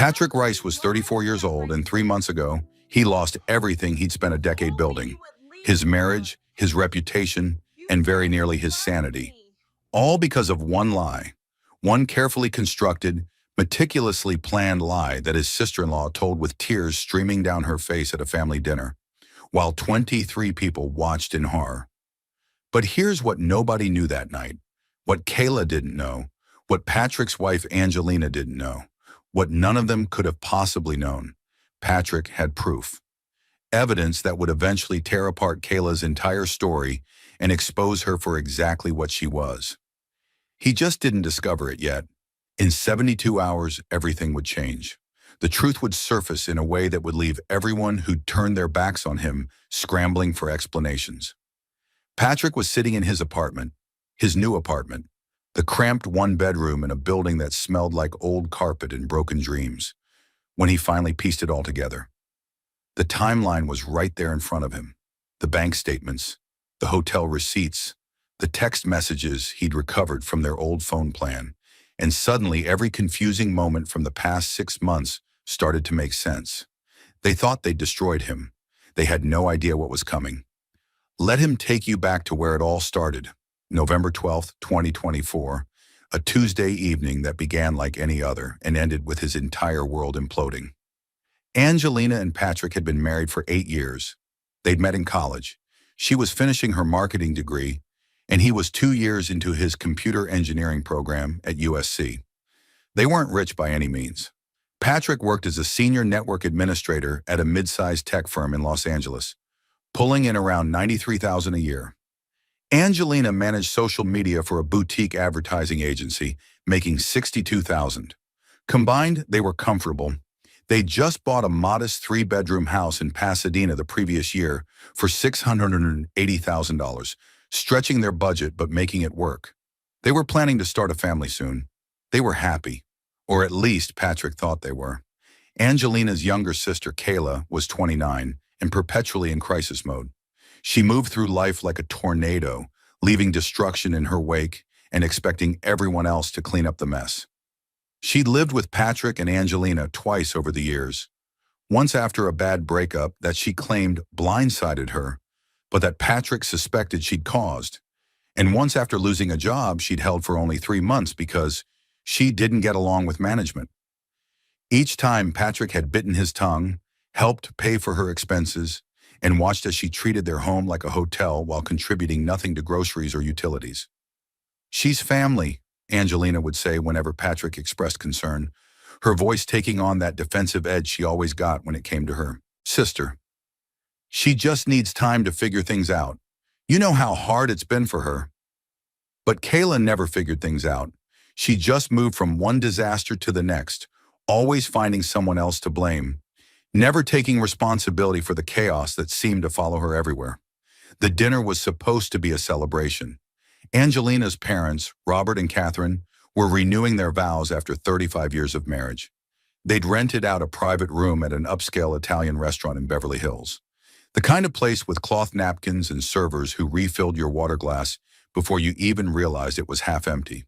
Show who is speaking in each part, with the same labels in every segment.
Speaker 1: Patrick Rice was 34 years old, and 3 months ago, he lost everything he'd spent a decade building. His marriage, his reputation, and very nearly his sanity. All because of one lie. One carefully constructed, meticulously planned lie that his sister-in-law told with tears streaming down her face at a family dinner, while 23 people watched in horror. But here's what nobody knew that night. What Kayla didn't know. What Patrick's wife Angelina didn't know. What none of them could have possibly known. Patrick had proof. Evidence that would eventually tear apart Kayla's entire story and expose her for exactly what she was. He just didn't discover it yet. In 72 hours, everything would change. The truth would surface in a way that would leave everyone who'd turned their backs on him scrambling for explanations. Patrick was sitting in his apartment, his new apartment, the cramped one-bedroom in a building that smelled like old carpet and broken dreams, when he finally pieced it all together. The timeline was right there in front of him. The bank statements, the hotel receipts, the text messages he'd recovered from their old phone plan, and suddenly every confusing moment from the past 6 months started to make sense. They thought they'd destroyed him. They had no idea what was coming. Let him take you back to where it all started. November 12th, 2024, a Tuesday evening that began like any other and ended with his entire world imploding. Angelina and Patrick had been married for 8 years. They'd met in college. She was finishing her marketing degree, and he was 2 years into his computer engineering program at USC. They weren't rich by any means. Patrick worked as a senior network administrator at a mid-sized tech firm in Los Angeles, pulling in around $93,000 a year. Angelina managed social media for a boutique advertising agency, making $62,000. Combined, they were comfortable. They just bought a modest 3-bedroom house in Pasadena the previous year for $680,000, stretching their budget but making it work. They were planning to start a family soon. They were happy, or at least Patrick thought they were. Angelina's younger sister, Kayla, was 29 and perpetually in crisis mode. She moved through life like a tornado, leaving destruction in her wake and expecting everyone else to clean up the mess. She'd lived with Patrick and Angelina twice over the years. Once after a bad breakup that she claimed blindsided her, but that Patrick suspected she'd caused. And once after losing a job she'd held for only 3 months because she didn't get along with management. Each time Patrick had bitten his tongue, helped pay for her expenses, and watched as she treated their home like a hotel while contributing nothing to groceries or utilities. "She's family," Angelina would say whenever Patrick expressed concern, her voice taking on that defensive edge she always got when it came to her sister. "She just needs time to figure things out. You know how hard it's been for her." But Kayla never figured things out. She just moved from one disaster to the next, always finding someone else to blame, never taking responsibility for the chaos that seemed to follow her everywhere. The dinner was supposed to be a celebration. Angelina's parents, Robert and Catherine, were renewing their vows after 35 years of marriage. They'd rented out a private room at an upscale Italian restaurant in Beverly Hills. The kind of place with cloth napkins and servers who refilled your water glass before you even realized it was half empty.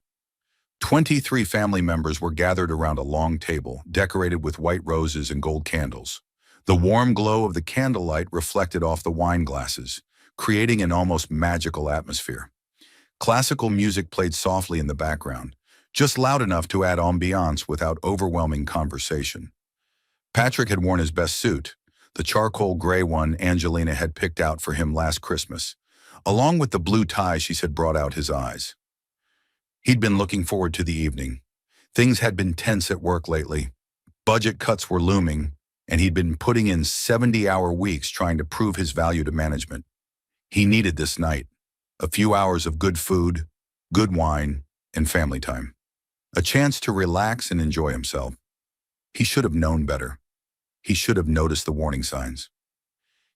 Speaker 1: 23 family members were gathered around a long table, decorated with white roses and gold candles. The warm glow of the candlelight reflected off the wine glasses, creating an almost magical atmosphere. Classical music played softly in the background, just loud enough to add ambiance without overwhelming conversation. Patrick had worn his best suit, the charcoal gray one Angelina had picked out for him last Christmas. Along with the blue tie she said brought out his eyes. He'd been looking forward to the evening. Things had been tense at work lately. Budget cuts were looming, and he'd been putting in 70-hour weeks trying to prove his value to management. He needed this night. A few hours of good food, good wine, and family time. A chance to relax and enjoy himself. He should have known better. He should have noticed the warning signs.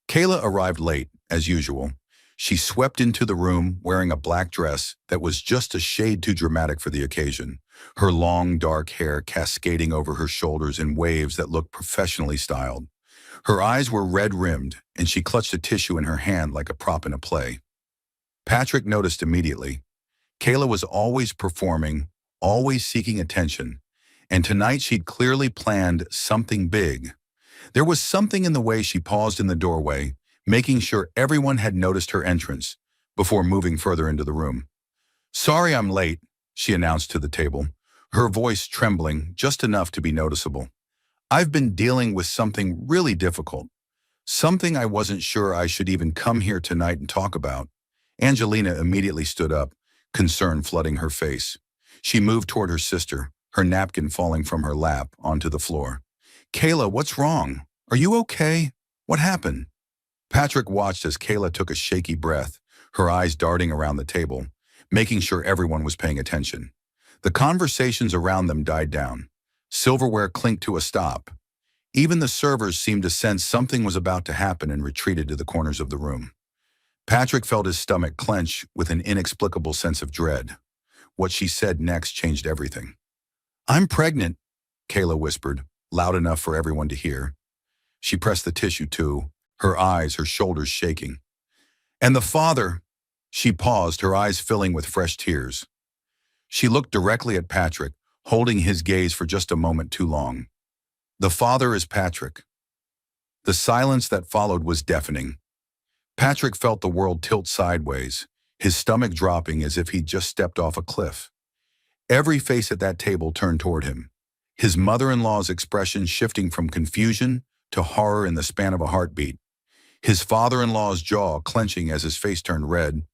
Speaker 1: Kayla arrived late, as usual. She swept into the room wearing a black dress that was just a shade too dramatic for the occasion, her long, dark hair cascading over her shoulders in waves that looked professionally styled. Her eyes were red-rimmed, and she clutched a tissue in her hand like a prop in a play. Patrick noticed immediately. Kayla was always performing, always seeking attention, and tonight she'd clearly planned something big. There was something in the way she paused in the doorway, making sure everyone had noticed her entrance, before moving further into the room. "Sorry I'm late," she announced to the table, her voice trembling just enough to be noticeable. "I've been dealing with something really difficult. Something I wasn't sure I should even come here tonight and talk about." Angelina immediately stood up, concern flooding her face. She moved toward her sister, her napkin falling from her lap onto the floor. "Kayla, what's wrong? Are you okay? What happened?" Patrick watched as Kayla took a shaky breath, her eyes darting around the table, making sure everyone was paying attention. The conversations around them died down. Silverware clinked to a stop. Even the servers seemed to sense something was about to happen and retreated to the corners of the room. Patrick felt his stomach clench with an inexplicable sense of dread. What she said next changed everything. "I'm pregnant," Kayla whispered, loud enough for everyone to hear. She pressed the tissue too, her eyes, her shoulders shaking. "And the father—" She paused, her eyes filling with fresh tears. She looked directly at Patrick, holding his gaze for just a moment too long. "The father is Patrick." The silence that followed was deafening. Patrick felt the world tilt sideways, his stomach dropping as if he'd just stepped off a cliff. Every face at that table turned toward him, his mother-in-law's expression shifting from confusion to horror in the span of a heartbeat, his father-in-law's jaw clenching as his face turned red,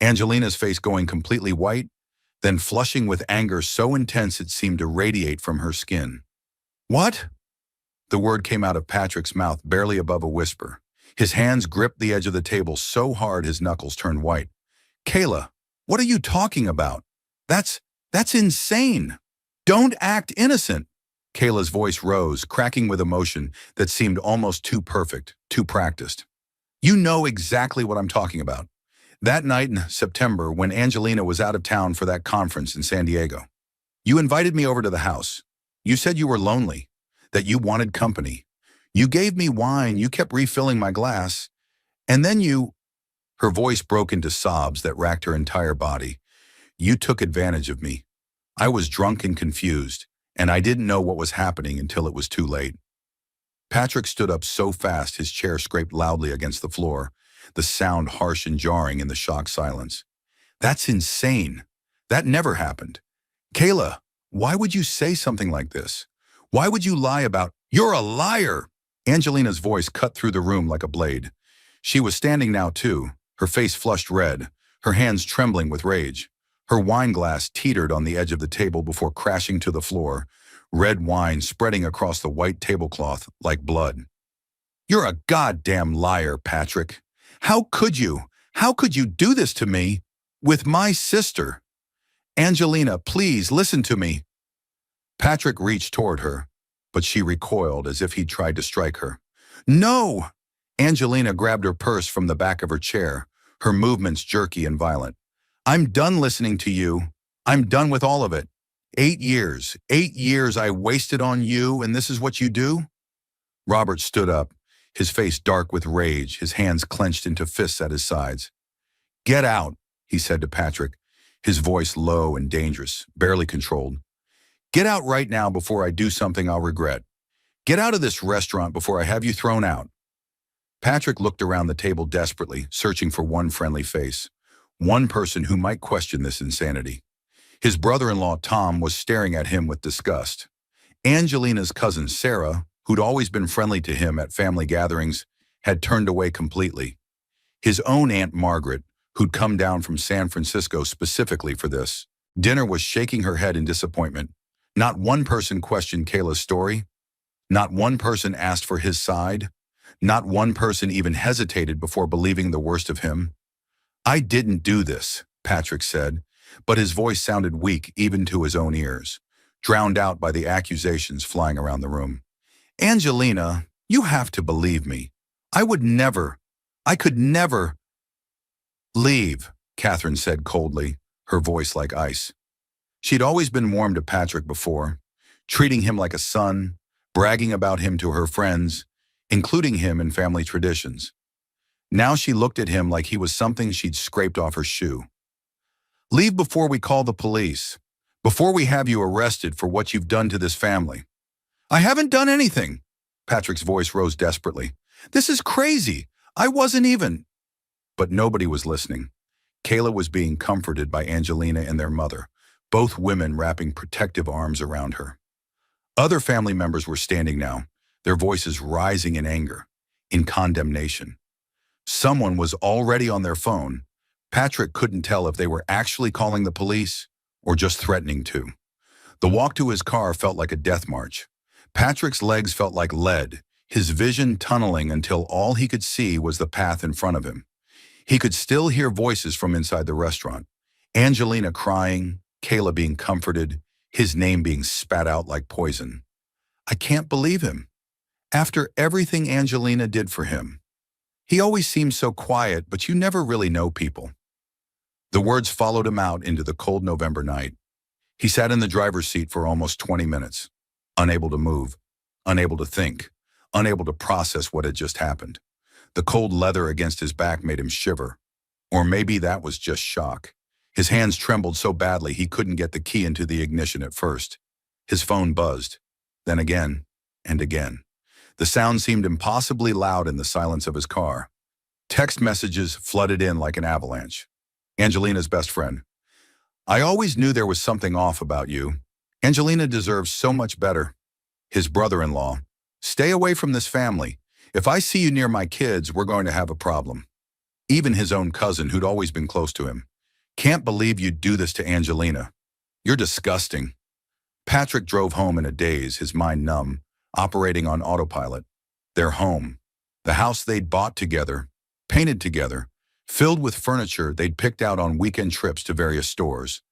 Speaker 1: Angelina's face going completely white, then flushing with anger so intense it seemed to radiate from her skin. "What?" The word came out of Patrick's mouth barely above a whisper. His hands gripped the edge of the table so hard his knuckles turned white. "Kayla, what are you talking about? That's insane. Don't act innocent." Kayla's voice rose, cracking with emotion that seemed almost too perfect, too practiced. "You know exactly what I'm talking about. That night in September when Angelina was out of town for that conference in San Diego. You invited me over to the house. You said you were lonely, that you wanted company. You gave me wine, you kept refilling my glass, and then you—" Her voice broke into sobs that racked her entire body. "You took advantage of me. I was drunk and confused, and I didn't know what was happening until it was too late." Patrick stood up so fast his chair scraped loudly against the floor, the sound harsh and jarring in the shocked silence. "That's insane. That never happened. Kayla, why would you say something like this? Why would you lie about—" "You're a liar!" Angelina's voice cut through the room like a blade. She was standing now too, her face flushed red, her hands trembling with rage. Her wine glass teetered on the edge of the table before crashing to the floor, red wine spreading across the white tablecloth like blood. "You're a goddamn liar, Patrick. How could you? How could you do this to me? With my sister? Angelina, please listen to me." Patrick reached toward her, but she recoiled as if he'd tried to strike her. "No!" Angelina grabbed her purse from the back of her chair, her movements jerky and violent. "I'm done listening to you. I'm done with all of it. 8 years I wasted on you, and this is what you do?" Robert stood up, his face dark with rage, his hands clenched into fists at his sides. "Get out," he said to Patrick, his voice low and dangerous, barely controlled. "Get out right now before I do something I'll regret. Get out of this restaurant before I have you thrown out." Patrick looked around the table desperately, searching for one friendly face, one person who might question this insanity. His brother-in-law, Tom, was staring at him with disgust. Angelina's cousin, Sarah, who'd always been friendly to him at family gatherings, had turned away completely. His own Aunt Margaret, who'd come down from San Francisco specifically for this dinner, was shaking her head in disappointment. Not one person questioned Kayla's story. Not one person asked for his side. Not one person even hesitated before believing the worst of him. "I didn't do this," Patrick said, but his voice sounded weak even to his own ears, drowned out by the accusations flying around the room. "Angelina, you have to believe me. I could never—" "Leave," Catherine said coldly, her voice like ice. She'd always been warm to Patrick before, treating him like a son, bragging about him to her friends, including him in family traditions. Now she looked at him like he was something she'd scraped off her shoe. "Leave before we call the police. before we have you arrested for what you've done to this family." "I haven't done anything." Patrick's voice rose desperately. "This is crazy. I wasn't even—" But nobody was listening. Kayla was being comforted by Angelina and their mother, both women wrapping protective arms around her. Other family members were standing now, their voices rising in anger, in condemnation. Someone was already on their phone. Patrick couldn't tell if they were actually calling the police or just threatening to. The walk to his car felt like a death march. Patrick's legs felt like lead, his vision tunneling until all he could see was the path in front of him. He could still hear voices from inside the restaurant. Angelina crying, Kayla being comforted, his name being spat out like poison. I can't believe him. After everything Angelina did for him. He always seemed so quiet, but you never really know people. The words followed him out into the cold November night. He sat in the driver's seat for almost 20 minutes, unable to move, unable to think, unable to process what had just happened. The cold leather against his back made him shiver. Or maybe that was just shock. His hands trembled so badly he couldn't get the key into the ignition at first. His phone buzzed, then again and again. The sound seemed impossibly loud in the silence of his car. Text messages flooded in like an avalanche. Angelina's best friend. I always knew there was something off about you. Angelina deserves so much better. His brother-in-law. Stay away from this family. If I see you near my kids, we're going to have a problem. Even his own cousin, who'd always been close to him. Can't believe you'd do this to Angelina. You're disgusting. Patrick drove home in a daze, his mind numb, operating on autopilot. Their home. The house they'd bought together, painted together, filled with furniture they'd picked out on weekend trips to various stores.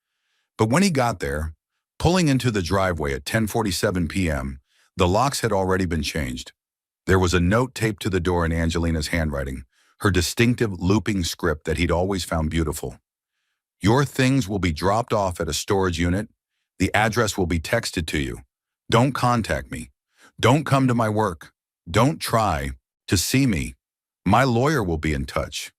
Speaker 1: But when he got there, pulling into the driveway at 10:47 p.m., the locks had already been changed. There was a note taped to the door in Angelina's handwriting, her distinctive looping script that he'd always found beautiful. Your things will be dropped off at a storage unit. The address will be texted to you. Don't contact me. Don't come to my work. Don't try to see me. My lawyer will be in touch.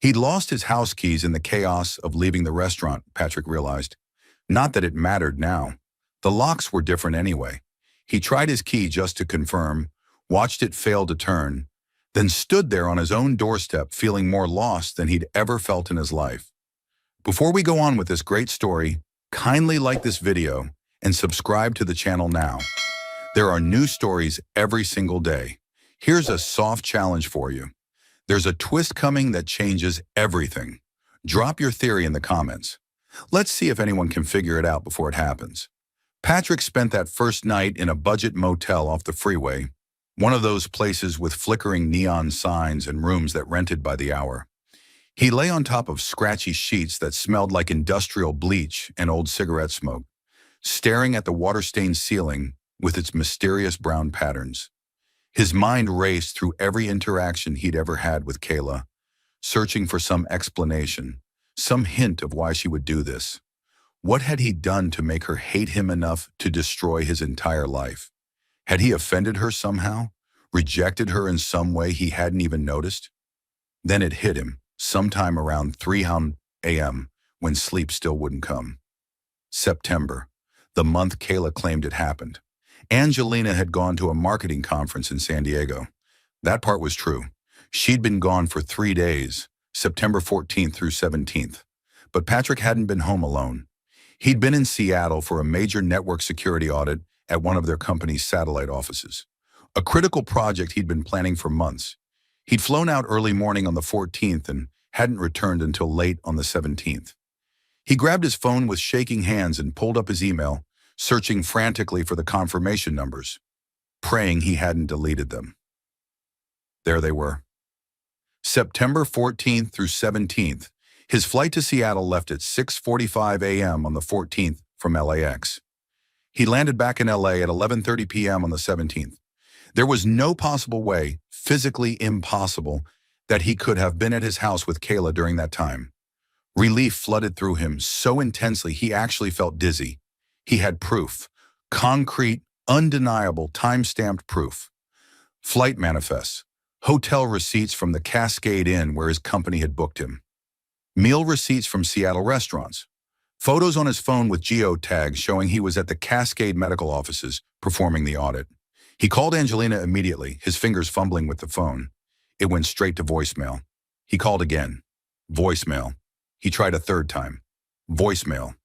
Speaker 1: He'd lost his house keys in the chaos of leaving the restaurant, Patrick realized. Not that it mattered now. The locks were different anyway. He tried his key just to confirm, watched it fail to turn, then stood there on his own doorstep feeling more lost than he'd ever felt in his life. Before we go on with this great story, kindly like this video and subscribe to the channel now. There are new stories every single day. Here's a soft challenge for you. There's a twist coming that changes everything. Drop your theory in the comments. Let's see if anyone can figure it out before it happens. Patrick spent that first night in a budget motel off the freeway, one of those places with flickering neon signs and rooms that rented by the hour. He lay on top of scratchy sheets that smelled like industrial bleach and old cigarette smoke, staring at the water-stained ceiling with its mysterious brown patterns. His mind raced through every interaction he'd ever had with Kayla, searching for some explanation, some hint of why she would do this. What had he done to make her hate him enough to destroy his entire life? Had he offended her somehow? Rejected her in some way he hadn't even noticed? Then it hit him, sometime around 3 a.m., when sleep still wouldn't come. September, the month Kayla claimed it happened. Angelina had gone to a marketing conference in San Diego. That part was true. She'd been gone for 3 days, September 14th through 17th. But Patrick hadn't been home alone. He'd been in Seattle for a major network security audit at one of their company's satellite offices. A critical project he'd been planning for months. He'd flown out early morning on the 14th and hadn't returned until late on the 17th. He grabbed his phone with shaking hands and pulled up his email, searching frantically for the confirmation numbers, praying he hadn't deleted them. There they were. September 14th through 17th, his flight to Seattle left at 6:45 a.m. on the 14th from LAX. He landed back in LA at 11:30 p.m. on the 17th. There was no possible way, physically impossible, that he could have been at his house with Kayla during that time. Relief flooded through him so intensely he actually felt dizzy. He had proof. Concrete, undeniable, time-stamped proof. Flight manifests. Hotel receipts from the Cascade Inn where his company had booked him. Meal receipts from Seattle restaurants. Photos on his phone with geotags showing he was at the Cascade medical offices performing the audit. He called Angelina immediately, his fingers fumbling with the phone. It went straight to voicemail. He called again. Voicemail. He tried a third time. Voicemail.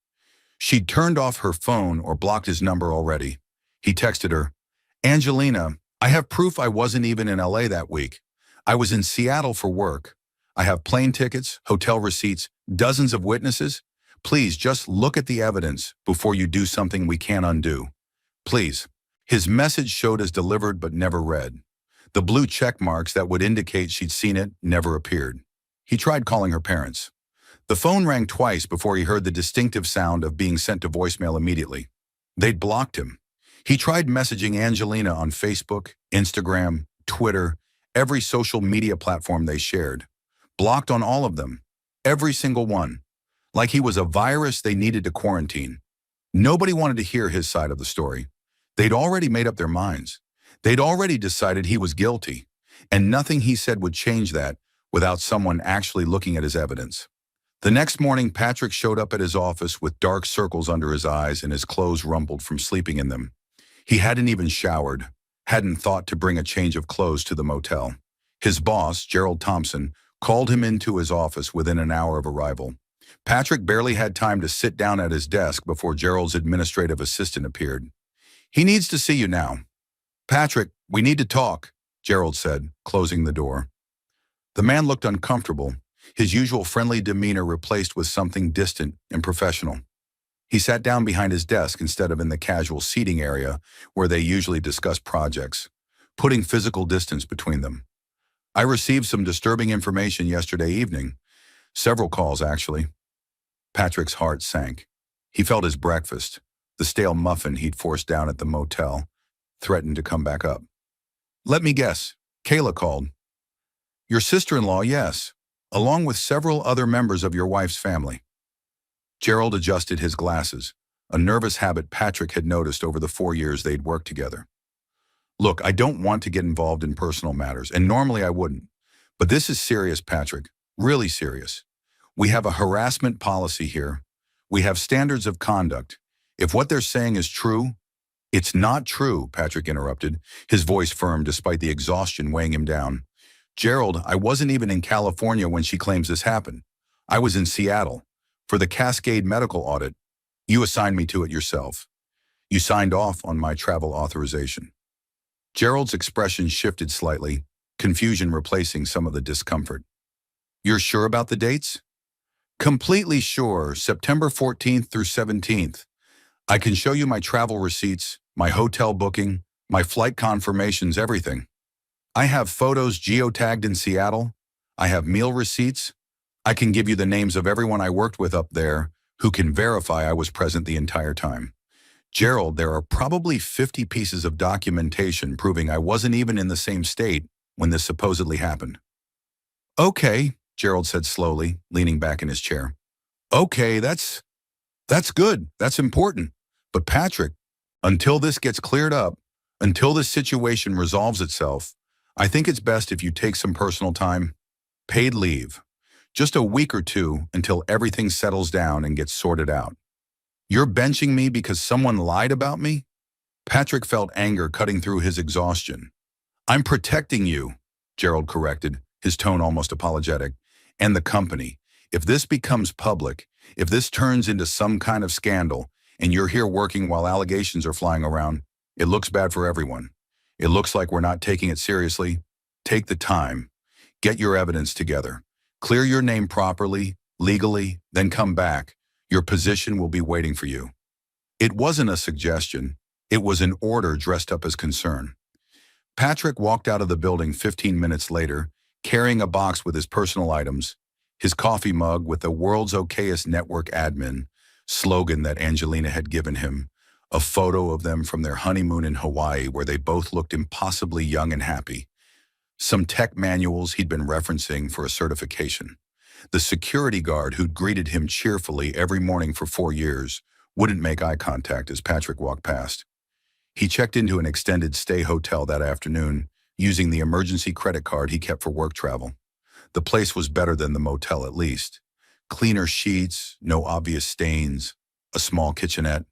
Speaker 1: She'd turned off her phone or blocked his number already. He texted her, Angelina, I have proof I wasn't even in LA that week. I was in Seattle for work. I have plane tickets, hotel receipts, dozens of witnesses. Please just look at the evidence before you do something we can't undo. Please. His message showed as delivered but never read. The blue check marks that would indicate she'd seen it never appeared. He tried calling her parents. The phone rang twice before he heard the distinctive sound of being sent to voicemail immediately. They'd blocked him. He tried messaging Angelina on Facebook, Instagram, Twitter, every social media platform they shared. Blocked on all of them. Every single one. Like he was a virus they needed to quarantine. Nobody wanted to hear his side of the story. They'd already made up their minds. They'd already decided he was guilty, and nothing he said would change that without someone actually looking at his evidence. The next morning, Patrick showed up at his office with dark circles under his eyes and his clothes rumpled from sleeping in them. He hadn't even showered, hadn't thought to bring a change of clothes to the motel. His boss, Gerald Thompson, called him into his office within an hour of arrival. Patrick barely had time to sit down at his desk before Gerald's administrative assistant appeared. He needs to see you now. Patrick, we need to talk, Gerald said, closing the door. The man looked uncomfortable, his usual friendly demeanor replaced with something distant and professional. He sat down behind his desk instead of in the casual seating area where they usually discuss projects, putting physical distance between them. I received some disturbing information yesterday evening. Several calls, actually. Patrick's heart sank. He felt his breakfast, the stale muffin he'd forced down at the motel, threatened to come back up. Let me guess. Kayla called. Your sister-in-law, yes, along with several other members of your wife's family. Gerald adjusted his glasses, a nervous habit Patrick had noticed over the 4 years they'd worked together. Look, I don't want to get involved in personal matters, and normally I wouldn't. But this is serious, Patrick, really serious. We have a harassment policy here. We have standards of conduct. If what they're saying is true, it's not true, Patrick interrupted, his voice firm despite the exhaustion weighing him down. Gerald, I wasn't even in California when she claims this happened. I was in Seattle for the Cascade medical audit. You assigned me to it yourself. You signed off on my travel authorization. Gerald's expression shifted slightly, confusion replacing some of the discomfort. You're sure about the dates? Completely sure, September 14th through 17th. I can show you my travel receipts, my hotel booking, my flight confirmations, everything. I have photos geotagged in Seattle. I have meal receipts. I can give you the names of everyone I worked with up there who can verify I was present the entire time. Gerald, there are probably 50 pieces of documentation proving I wasn't even in the same state when this supposedly happened. Okay, Gerald said slowly, leaning back in his chair. Okay, that's good. That's important. But Patrick, until this gets cleared up, until this situation resolves itself, I think it's best if you take some personal time, paid leave, just a week or two until everything settles down and gets sorted out. You're benching me because someone lied about me? Patrick felt anger cutting through his exhaustion. I'm protecting you, Gerald corrected, his tone almost apologetic, and the company. If this becomes public, if this turns into some kind of scandal, and you're here working while allegations are flying around, it looks bad for everyone. It looks like we're not taking it seriously. Take the time. Get your evidence together. Clear your name properly, legally, then come back. Your position will be waiting for you. It wasn't a suggestion. It was an order dressed up as concern. Patrick walked out of the building 15 minutes later, carrying a box with his personal items, his coffee mug with the world's okayest network admin slogan that Angelina had given him, a photo of them from their honeymoon in Hawaii where they both looked impossibly young and happy, some tech manuals he'd been referencing for a certification. The security guard who'd greeted him cheerfully every morning for 4 years wouldn't make eye contact as Patrick walked past. He checked into an extended stay hotel that afternoon, using the emergency credit card he kept for work travel. The place was better than the motel at least. Cleaner sheets, no obvious stains, a small kitchenette.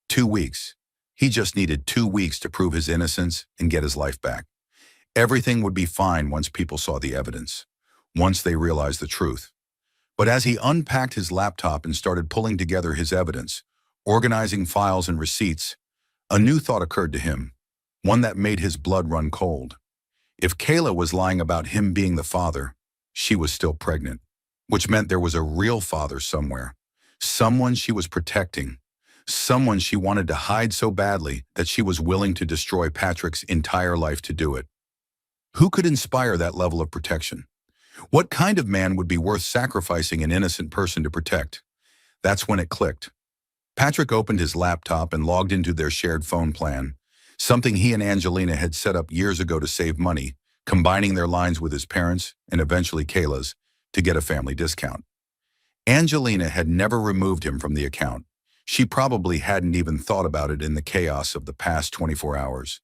Speaker 1: 2 weeks. He just needed 2 weeks to prove his innocence and get his life back. Everything would be fine once people saw the evidence, once they realized the truth. But as he unpacked his laptop and started pulling together his evidence, organizing files and receipts, a new thought occurred to him, one that made his blood run cold. If Kayla was lying about him being the father, she was still pregnant, which meant there was a real father somewhere, someone she was protecting, someone she wanted to hide so badly that she was willing to destroy Patrick's entire life to do it. Who could inspire that level of protection? What kind of man would be worth sacrificing an innocent person to protect? That's when it clicked. Patrick opened his laptop and logged into their shared phone plan, something he and Angelina had set up years ago to save money, combining their lines with his parents and eventually Kayla's to get a family discount. Angelina had never removed him from the account. She probably hadn't even thought about it in the chaos of the past 24 hours.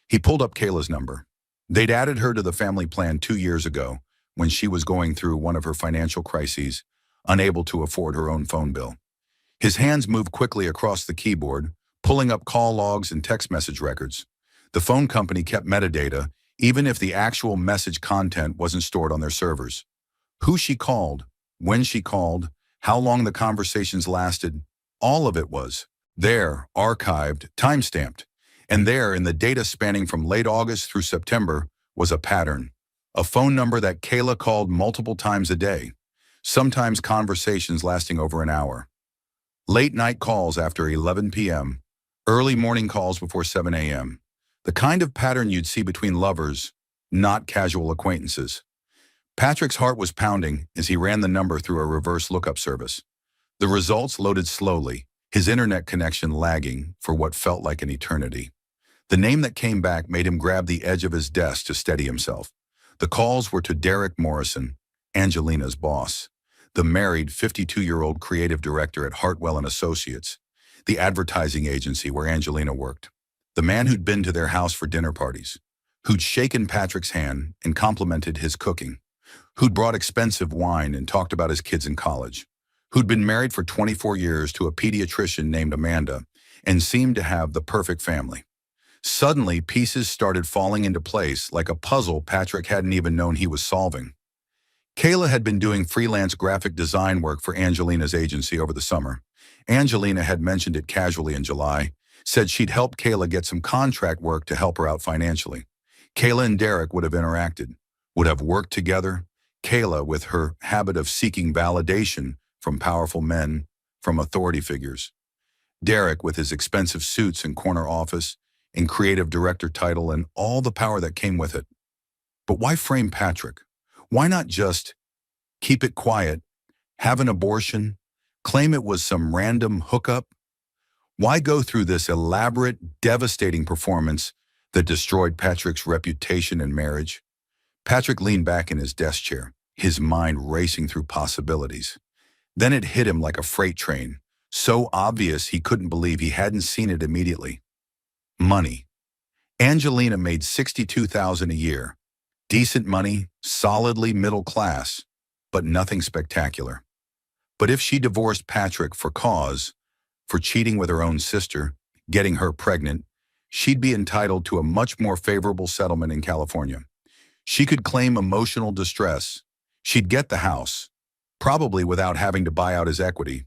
Speaker 1: He pulled up Kayla's number. They'd added her to the family plan 2 years ago when she was going through one of her financial crises, unable to afford her own phone bill. His hands moved quickly across the keyboard, pulling up call logs and text message records. The phone company kept metadata, even if the actual message content wasn't stored on their servers. Who she called, when she called, how long the conversations lasted, all of it was there, archived, time-stamped. And there, in the data spanning from late August through September, was a pattern. A phone number that Kayla called multiple times a day, sometimes conversations lasting over an hour. Late night calls after 11 p.m., early morning calls before 7 a.m. The kind of pattern you'd see between lovers, not casual acquaintances. Patrick's heart was pounding as he ran the number through a reverse lookup service. The results loaded slowly, his internet connection lagging for what felt like an eternity. The name that came back made him grab the edge of his desk to steady himself. The calls were to Derek Morrison, Angelina's boss, the married 52-year-old creative director at Hartwell & Associates, the advertising agency where Angelina worked. The man who'd been to their house for dinner parties, who'd shaken Patrick's hand and complimented his cooking, who'd brought expensive wine and talked about his kids in college, who'd been married for 24 years to a pediatrician named Amanda and seemed to have the perfect family. Suddenly, pieces started falling into place like a puzzle Patrick hadn't even known he was solving. Kayla had been doing freelance graphic design work for Angelina's agency over the summer. Angelina had mentioned it casually in July, said she'd help Kayla get some contract work to help her out financially. Kayla and Derek would have interacted, would have worked together. Kayla, with her habit of seeking validation from powerful men, from authority figures. Derek, with his expensive suits and corner office, and creative director title and all the power that came with it. But why frame Patrick? Why not just keep it quiet, have an abortion, claim it was some random hookup? Why go through this elaborate, devastating performance that destroyed Patrick's reputation and marriage? Patrick leaned back in his desk chair, his mind racing through possibilities. Then it hit him like a freight train, so obvious he couldn't believe he hadn't seen it immediately. Money. Angelina made $62,000 a year. Decent money, solidly middle class, but nothing spectacular. But if she divorced Patrick for cause, for cheating with her own sister, getting her pregnant, she'd be entitled to a much more favorable settlement in California. She could claim emotional distress. She'd get the house, probably without having to buy out his equity.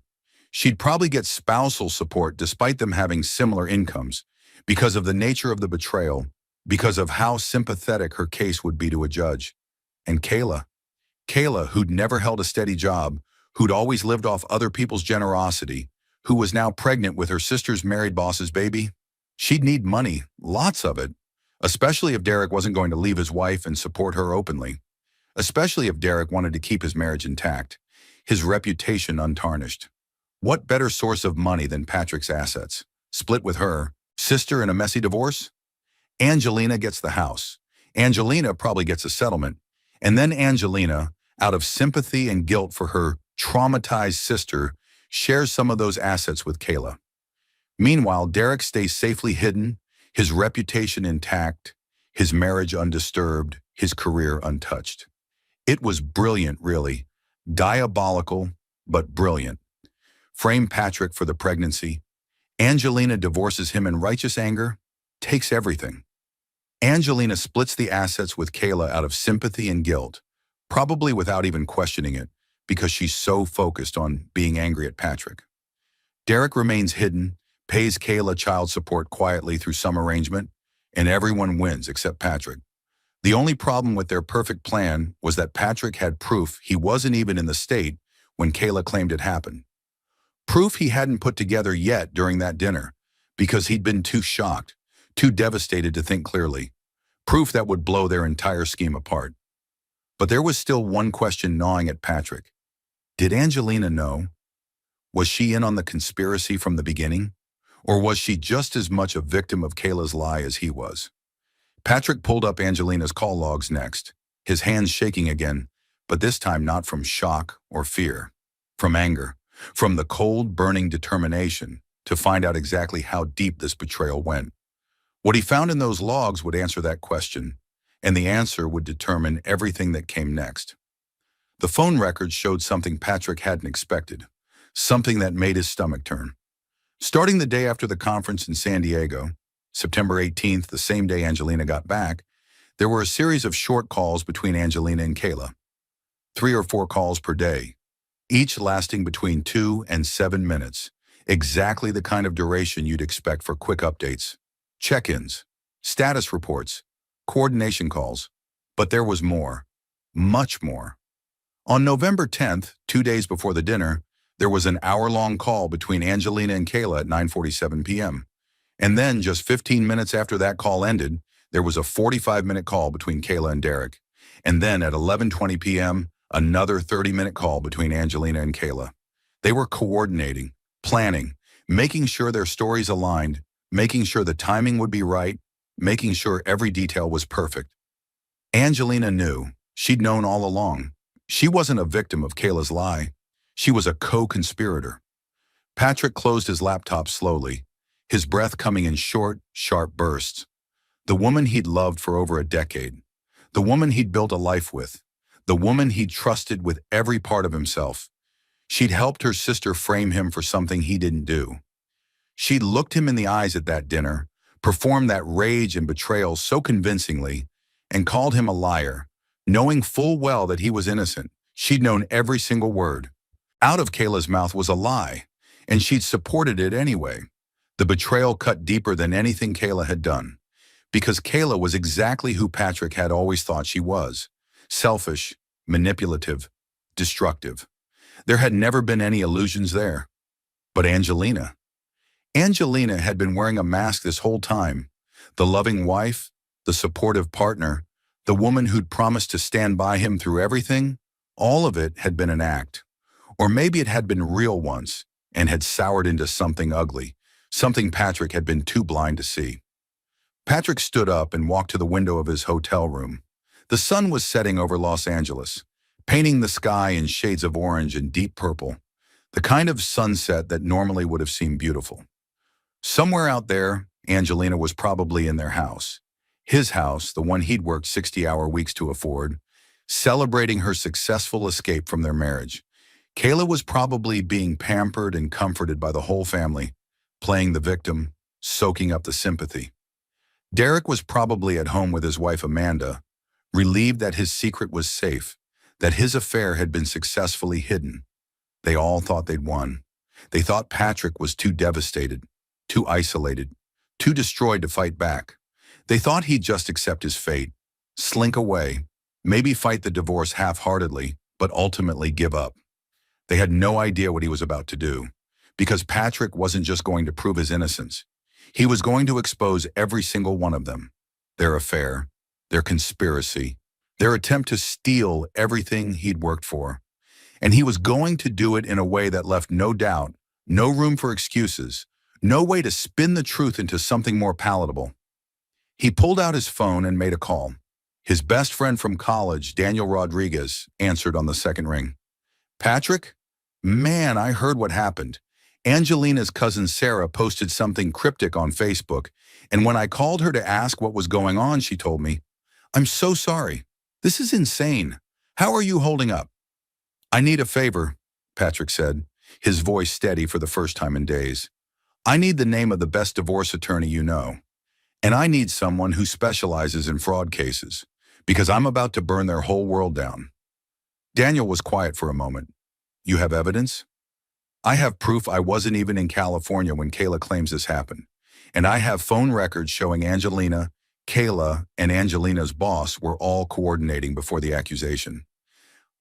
Speaker 1: She'd probably get spousal support despite them having similar incomes, because of the nature of the betrayal, because of how sympathetic her case would be to a judge. And Kayla, who'd never held a steady job, who'd always lived off other people's generosity, who was now pregnant with her sister's married boss's baby, she'd need money, lots of it, especially if Derek wasn't going to leave his wife and support her openly, especially if Derek wanted to keep his marriage intact, his reputation untarnished. What better source of money than Patrick's assets, split with her, sister in a messy divorce? Angelina gets the house. Angelina probably gets a settlement. And then Angelina, out of sympathy and guilt for her traumatized sister, shares some of those assets with Kayla. Meanwhile, Derek stays safely hidden, his reputation intact, his marriage undisturbed, his career untouched. It was brilliant, really. Diabolical, but brilliant. Frame Patrick for the pregnancy. Angelina divorces him in righteous anger, takes everything. Angelina splits the assets with Kayla out of sympathy and guilt, probably without even questioning it, because she's so focused on being angry at Patrick. Derek remains hidden, pays Kayla child support quietly through some arrangement, and everyone wins except Patrick. The only problem with their perfect plan was that Patrick had proof he wasn't even in the state when Kayla claimed it happened. Proof he hadn't put together yet during that dinner, because he'd been too shocked, too devastated to think clearly. Proof that would blow their entire scheme apart. But there was still one question gnawing at Patrick. Did Angelina know? Was she in on the conspiracy from the beginning? Or was she just as much a victim of Kayla's lie as he was? Patrick pulled up Angelina's call logs next, his hands shaking again, but this time not from shock or fear, from anger, from the cold, burning determination to find out exactly how deep this betrayal went. What he found in those logs would answer that question, and the answer would determine everything that came next. The phone records showed something Patrick hadn't expected, something that made his stomach turn. Starting the day after the conference in San Diego, September 18th, the same day Angelina got back, there were a series of short calls between Angelina and Kayla. 3 or 4 calls per day, each lasting between 2 and 7 minutes, exactly the kind of duration you'd expect for quick updates, check-ins, status reports, coordination calls. But there was more, much more. On November 10th, 2 days before the dinner, there was an hour-long call between Angelina and Kayla at 9:47 p.m. And then, just 15 minutes after that call ended, there was a 45-minute call between Kayla and Derek. And then at 11:20 p.m., another 30-minute call between Angelina and Kayla. They were coordinating, planning, making sure their stories aligned, making sure the timing would be right, making sure every detail was perfect. Angelina knew. She'd known all along. She wasn't a victim of Kayla's lie. She was a co-conspirator. Patrick closed his laptop slowly, his breath coming in short, sharp bursts. The woman he'd loved for over a decade. The woman he'd built a life with. The woman he'd trusted with every part of himself. She'd helped her sister frame him for something he didn't do. She'd looked him in the eyes at that dinner, performed that rage and betrayal so convincingly, and called him a liar, knowing full well that he was innocent. She'd known every single word. Out of Kayla's mouth was a lie, and she'd supported it anyway. The betrayal cut deeper than anything Kayla had done, because Kayla was exactly who Patrick had always thought she was: selfish, manipulative, destructive. There had never been any illusions there. But Angelina had been wearing a mask this whole time. The loving wife, the supportive partner, the woman who'd promised to stand by him through everything, all of it had been an act. Or maybe it had been real once and had soured into something ugly, something Patrick had been too blind to see. Patrick stood up and walked to the window of his hotel room. The sun was setting over Los Angeles, painting the sky in shades of orange and deep purple, the kind of sunset that normally would have seemed beautiful. Somewhere out there, Angelina was probably in their house. His house, the one he'd worked 60-hour weeks to afford, celebrating her successful escape from their marriage. Kayla was probably being pampered and comforted by the whole family, playing the victim, soaking up the sympathy. Derek was probably at home with his wife Amanda, relieved that his secret was safe, that his affair had been successfully hidden. They all thought they'd won. They thought Patrick was too devastated, too isolated, too destroyed to fight back. They thought he'd just accept his fate, slink away, maybe fight the divorce half-heartedly, but ultimately give up. They had no idea what he was about to do, because Patrick wasn't just going to prove his innocence. He was going to expose every single one of them, their affair, their conspiracy, their attempt to steal everything he'd worked for. And he was going to do it in a way that left no doubt, no room for excuses, no way to spin the truth into something more palatable. He pulled out his phone and made a call. His best friend from college, Daniel Rodriguez, answered on the second ring. "Patrick? Man, I heard what happened. Angelina's cousin Sarah posted something cryptic on Facebook, and when I called her to ask what was going on, she told me, 'I'm so sorry. This is insane. How are you holding up?' 'I need a favor. Patrick said, his voice steady for the first time in days. I need the name of the best divorce attorney you know. And I need someone who specializes in fraud cases, because I'm about to burn their whole world down. Daniel was quiet for a moment. You have evidence? I have proof I wasn't even in California when Kayla claims this happened. And I have phone records showing Angelina, Kayla, and Angelina's boss were all coordinating before the accusation.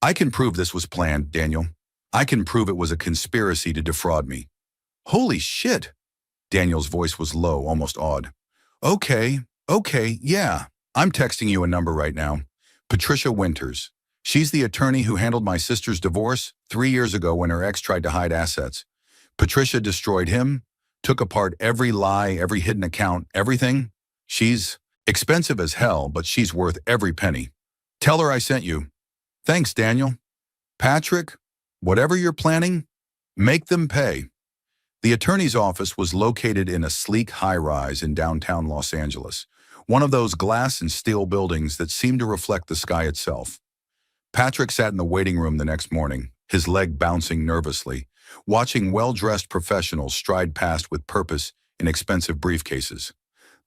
Speaker 1: I can prove this was planned, Daniel. I can prove it was a conspiracy to defraud me. Holy shit! Daniel's voice was low, almost awed. Okay, yeah. I'm texting you a number right now. Patricia Winters. She's the attorney who handled my sister's divorce 3 years ago when her ex tried to hide assets. Patricia destroyed him, took apart every lie, every hidden account, everything. She's expensive as hell, but she's worth every penny. Tell her I sent you. Thanks, Daniel. Patrick, whatever you're planning, make them pay. The attorney's office was located in a sleek high-rise in downtown Los Angeles, one of those glass and steel buildings that seemed to reflect the sky itself. Patrick sat in the waiting room the next morning, his leg bouncing nervously, watching well-dressed professionals stride past with purpose in expensive briefcases.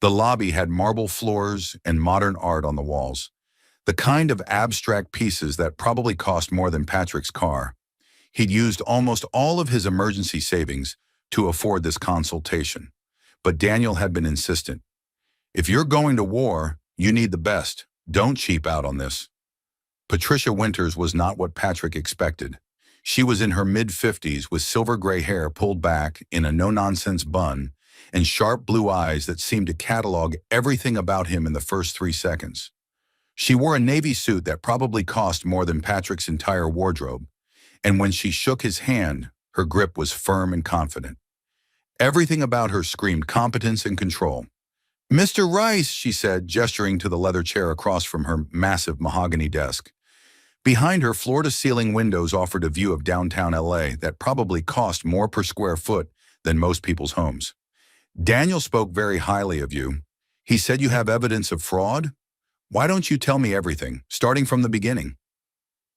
Speaker 1: The lobby had marble floors and modern art on the walls, the kind of abstract pieces that probably cost more than Patrick's car. He'd used almost all of his emergency savings to afford this consultation, but Daniel had been insistent. If you're going to war, you need the best. Don't cheap out on this. Patricia Winters was not what Patrick expected. She was in her mid-50s with silver gray hair pulled back in a no-nonsense bun and sharp blue eyes that seemed to catalog everything about him in the first 3 seconds. She wore a navy suit that probably cost more than Patrick's entire wardrobe, and when she shook his hand, her grip was firm and confident. Everything about her screamed competence and control. Mr. Rice, she said, gesturing to the leather chair across from her massive mahogany desk. Behind her, floor-to-ceiling windows offered a view of downtown LA that probably cost more per square foot than most people's homes. Daniel spoke very highly of you. He said you have evidence of fraud? Why don't you tell me everything, starting from the beginning?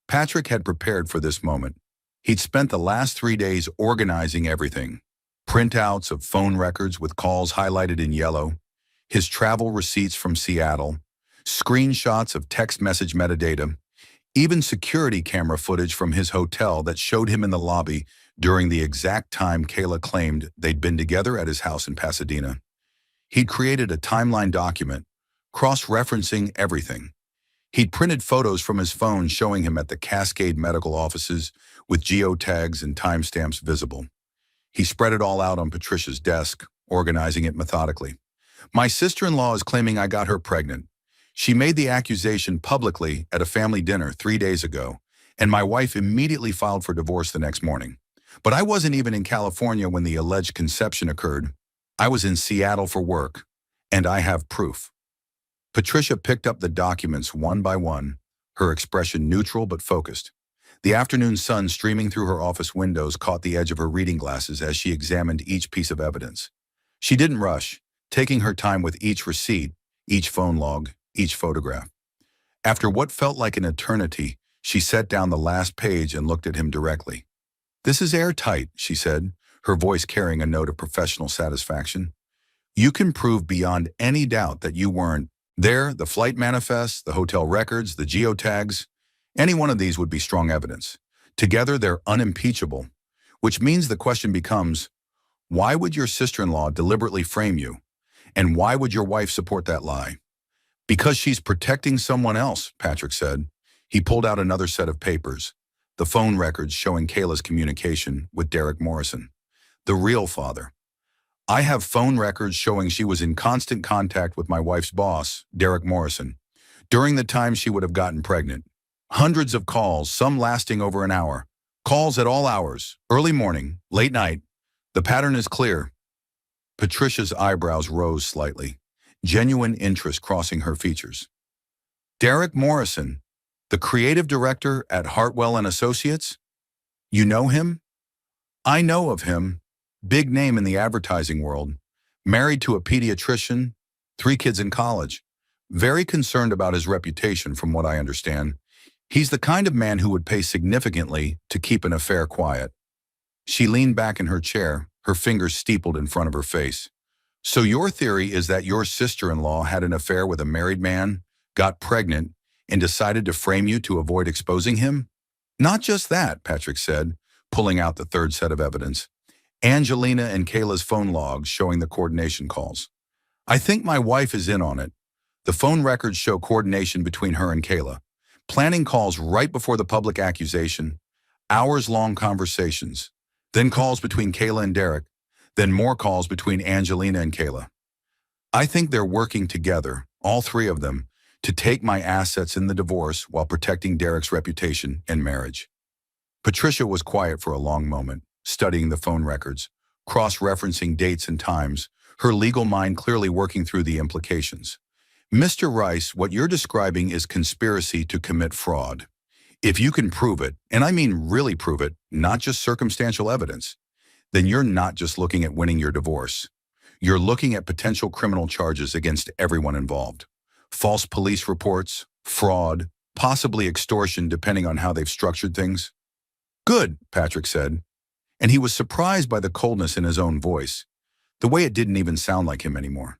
Speaker 1: Patrick had prepared for this moment. He'd spent the last 3 days organizing everything. Printouts of phone records with calls highlighted in yellow, his travel receipts from Seattle, screenshots of text message metadata, even security camera footage from his hotel that showed him in the lobby during the exact time Kayla claimed they'd been together at his house in Pasadena. He'd created a timeline document, cross-referencing everything. He'd printed photos from his phone showing him at the Cascade medical offices with geotags and timestamps visible. He spread it all out on Patricia's desk, organizing it methodically. My sister-in-law is claiming I got her pregnant. She made the accusation publicly at a family dinner 3 days ago, and my wife immediately filed for divorce the next morning. But I wasn't even in California when the alleged conception occurred. I was in Seattle for work, and I have proof. Patricia picked up the documents one by one, her expression neutral but focused. The afternoon sun streaming through her office windows caught the edge of her reading glasses as she examined each piece of evidence. She didn't rush, taking her time with each receipt, each phone log, each photograph. After what felt like an eternity, she set down the last page and looked at him directly. This is airtight, she said, her voice carrying a note of professional satisfaction. You can prove beyond any doubt that you weren't there. The flight manifests, the hotel records, the geotags. Any one of these would be strong evidence. Together, they're unimpeachable, which means the question becomes, why would your sister-in-law deliberately frame you? And why would your wife support that lie? Because she's protecting someone else, Patrick said. He pulled out another set of papers, the phone records showing Kayla's communication with Derek Morrison, the real father. I have phone records showing she was in constant contact with my wife's boss, Derek Morrison, during the time she would have gotten pregnant. Hundreds of calls, some lasting over an hour. Calls at all hours, early morning, late night. The pattern is clear. Patricia's eyebrows rose slightly, genuine interest crossing her features. Derek Morrison, the creative director at Hartwell and Associates? You know him? I know of him. Big name in the advertising world. Married to a pediatrician, 3 kids in college. Very concerned about his reputation from what I understand. He's the kind of man who would pay significantly to keep an affair quiet. She leaned back in her chair, her fingers steepled in front of her face. So your theory is that your sister-in-law had an affair with a married man, got pregnant, and decided to frame you to avoid exposing him? Not just that, Patrick said, pulling out the third set of evidence. Angelina and Kayla's phone logs showing the coordination calls. I think my wife is in on it. The phone records show coordination between her and Kayla. Planning calls right before the public accusation, hours-long conversations, then calls between Kayla and Derek, then more calls between Angelina and Kayla. I think they're working together, all three of them, to take my assets in the divorce while protecting Derek's reputation and marriage. Patricia was quiet for a long moment, studying the phone records, cross-referencing dates and times, her legal mind clearly working through the implications. Mr. Rice, what you're describing is conspiracy to commit fraud. If you can prove it, and I mean really prove it, not just circumstantial evidence, then you're not just looking at winning your divorce. You're looking at potential criminal charges against everyone involved. False police reports, fraud, possibly extortion depending on how they've structured things. Good, Patrick said, and he was surprised by the coldness in his own voice, the way it didn't even sound like him anymore.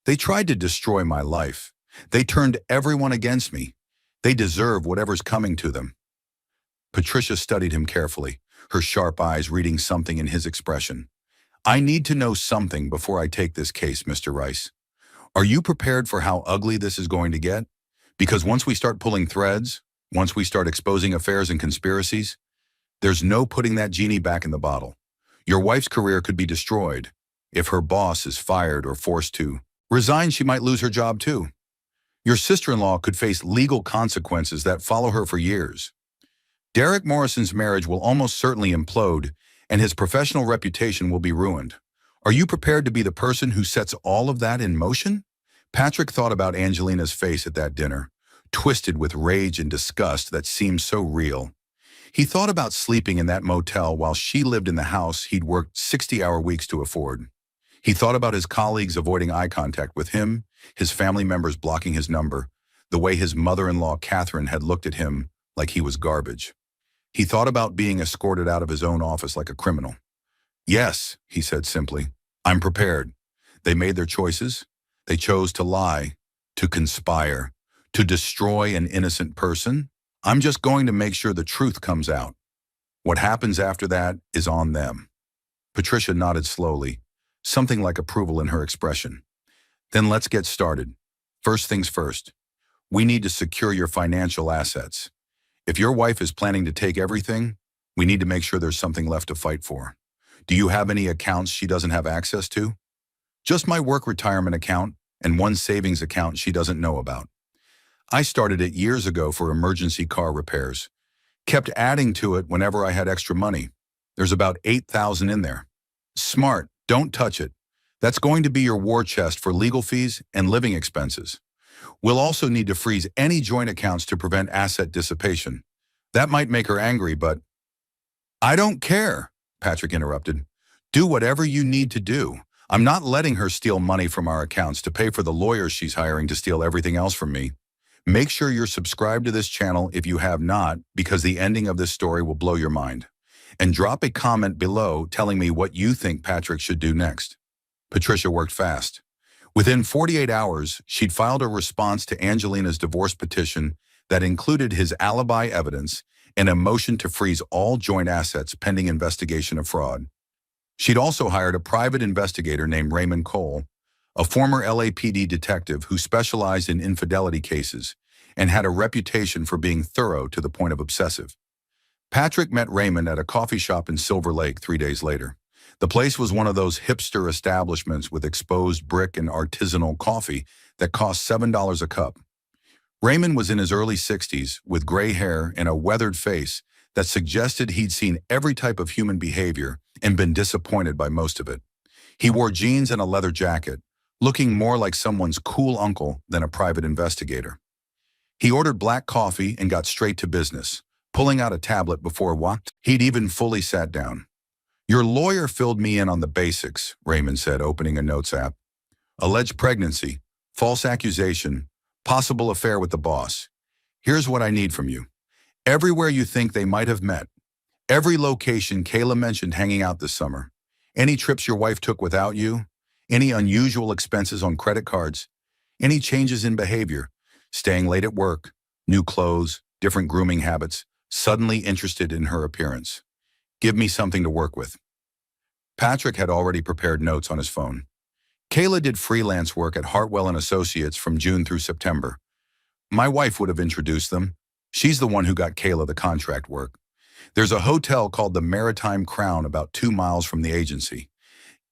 Speaker 1: They tried to destroy my life. They turned everyone against me. They deserve whatever's coming to them. Patricia studied him carefully, her sharp eyes reading something in his expression. I need to know something before I take this case, Mr. Rice. Are you prepared for how ugly this is going to get? Because once we start pulling threads, once we start exposing affairs and conspiracies, there's no putting that genie back in the bottle. Your wife's career could be destroyed. If her boss is fired or forced to resign, she might lose her job too. Your sister-in-law could face legal consequences that follow her for years. Derek Morrison's marriage will almost certainly implode, and his professional reputation will be ruined. Are you prepared to be the person who sets all of that in motion? Patrick thought about Angelina's face at that dinner, twisted with rage and disgust that seemed so real. He thought about sleeping in that motel while she lived in the house he'd worked 60-hour weeks to afford. He thought about his colleagues avoiding eye contact with him, his family members blocking his number, the way his mother-in-law Catherine had looked at him like he was garbage. He thought about being escorted out of his own office like a criminal. Yes, he said simply, I'm prepared. They made their choices. They chose to lie, to conspire, to destroy an innocent person. I'm just going to make sure the truth comes out. What happens after that is on them. Patricia nodded slowly, something like approval in her expression. Then let's get started. First things first. We need to secure your financial assets. If your wife is planning to take everything, we need to make sure there's something left to fight for. Do you have any accounts she doesn't have access to? Just my work retirement account and one savings account she doesn't know about. I started it years ago for emergency car repairs. Kept adding to it whenever I had extra money. There's about $8,000 in there. Smart, don't touch it. That's going to be your war chest for legal fees and living expenses. We'll also need to freeze any joint accounts to prevent asset dissipation. That might make her angry, but I don't care, Patrick interrupted. Do whatever you need to do. I'm not letting her steal money from our accounts to pay for the lawyers she's hiring to steal everything else from me. Make sure you're subscribed to this channel if you have not, because the ending of this story will blow your mind. And drop a comment below telling me what you think Patrick should do next. Patricia worked fast. Within 48 hours, she'd filed a response to Angelina's divorce petition that included his alibi evidence and a motion to freeze all joint assets pending investigation of fraud. She'd also hired a private investigator named Raymond Cole, a former LAPD detective who specialized in infidelity cases and had a reputation for being thorough to the point of obsessive. Patrick met Raymond at a coffee shop in Silver Lake 3 days later. The place was one of those hipster establishments with exposed brick and artisanal coffee that cost $7 a cup. Raymond was in his early 60s with gray hair and a weathered face that suggested he'd seen every type of human behavior and been disappointed by most of it. He wore jeans and a leather jacket, looking more like someone's cool uncle than a private investigator. He ordered black coffee and got straight to business, pulling out a tablet before he'd even fully sat down. Your lawyer filled me in on the basics, Raymond said, opening a notes app. Alleged pregnancy, false accusation, possible affair with the boss. Here's what I need from you. Everywhere you think they might have met. Every location Kayla mentioned hanging out this summer. Any trips your wife took without you? Any unusual expenses on credit cards? Any changes in behavior? Staying late at work, new clothes, different grooming habits, suddenly interested in her appearance. Give me something to work with. Patrick had already prepared notes on his phone. Kayla did freelance work at Hartwell and Associates from June through September. My wife would have introduced them. She's the one who got Kayla the contract work. There's a hotel called the Maritime Crown about 2 miles from the agency.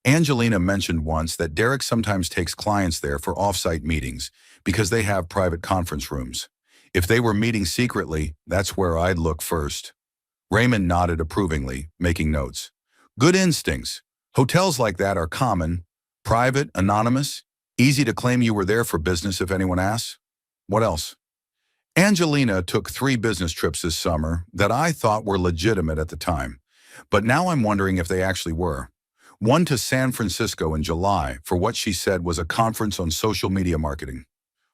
Speaker 1: Angelina mentioned once that Derek sometimes takes clients there for off-site meetings because they have private conference rooms. If they were meeting secretly, that's where I'd look first. Raymond nodded approvingly, making notes. Good instincts. Hotels like that are common, private, anonymous, easy to claim you were there for business if anyone asks. What else? Angelina took 3 business trips this summer that I thought were legitimate at the time, but now I'm wondering if they actually were. One to San Francisco in July for what she said was a conference on social media marketing.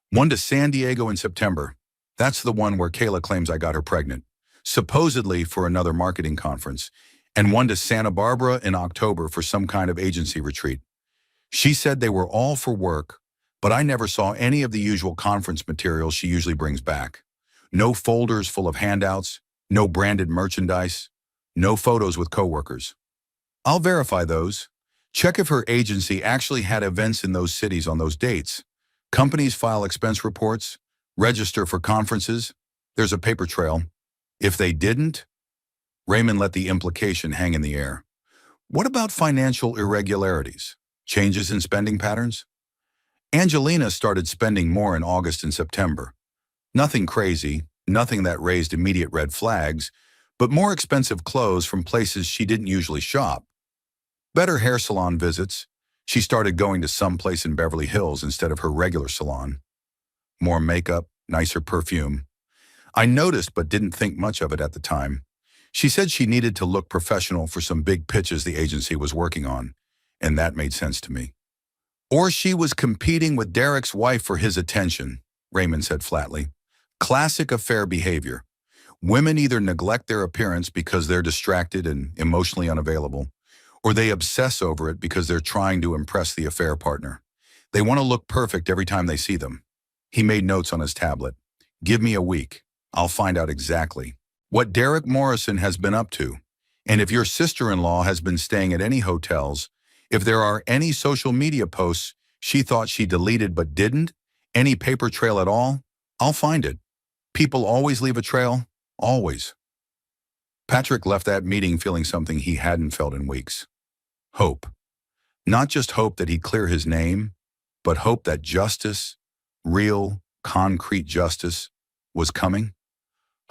Speaker 1: One to San Diego in September. That's the one where Kayla claims I got her pregnant, supposedly for another marketing conference, and one to Santa Barbara in October for some kind of agency retreat. She said they were all for work, but I never saw any of the usual conference materials she usually brings back. No folders full of handouts, no branded merchandise, no photos with coworkers. I'll verify those. Check if her agency actually had events in those cities on those dates. Companies file expense reports, register for conferences. There's a paper trail. If they didn't, Raymond let the implication hang in the air. What about financial irregularities? Changes in spending patterns? Angelina started spending more in August and September. Nothing crazy, nothing that raised immediate red flags, but more expensive clothes from places she didn't usually shop. Better hair salon visits. She started going to some place in Beverly Hills instead of her regular salon. More makeup, nicer perfume. I noticed but didn't think much of it at the time. She said she needed to look professional for some big pitches the agency was working on, and that made sense to me. Or she was competing with Derek's wife for his attention, Raymond said flatly. Classic affair behavior. Women either neglect their appearance because they're distracted and emotionally unavailable, or they obsess over it because they're trying to impress the affair partner. They want to look perfect every time they see them. He made notes on his tablet. Give me a week. I'll find out exactly what Derek Morrison has been up to. And if your sister-in-law has been staying at any hotels, if there are any social media posts she thought she deleted but didn't, any paper trail at all, I'll find it. People always leave a trail, always. Patrick left that meeting feeling something he hadn't felt in weeks. Hope. Not just hope that he'd clear his name, but hope that justice, real, concrete justice, was coming.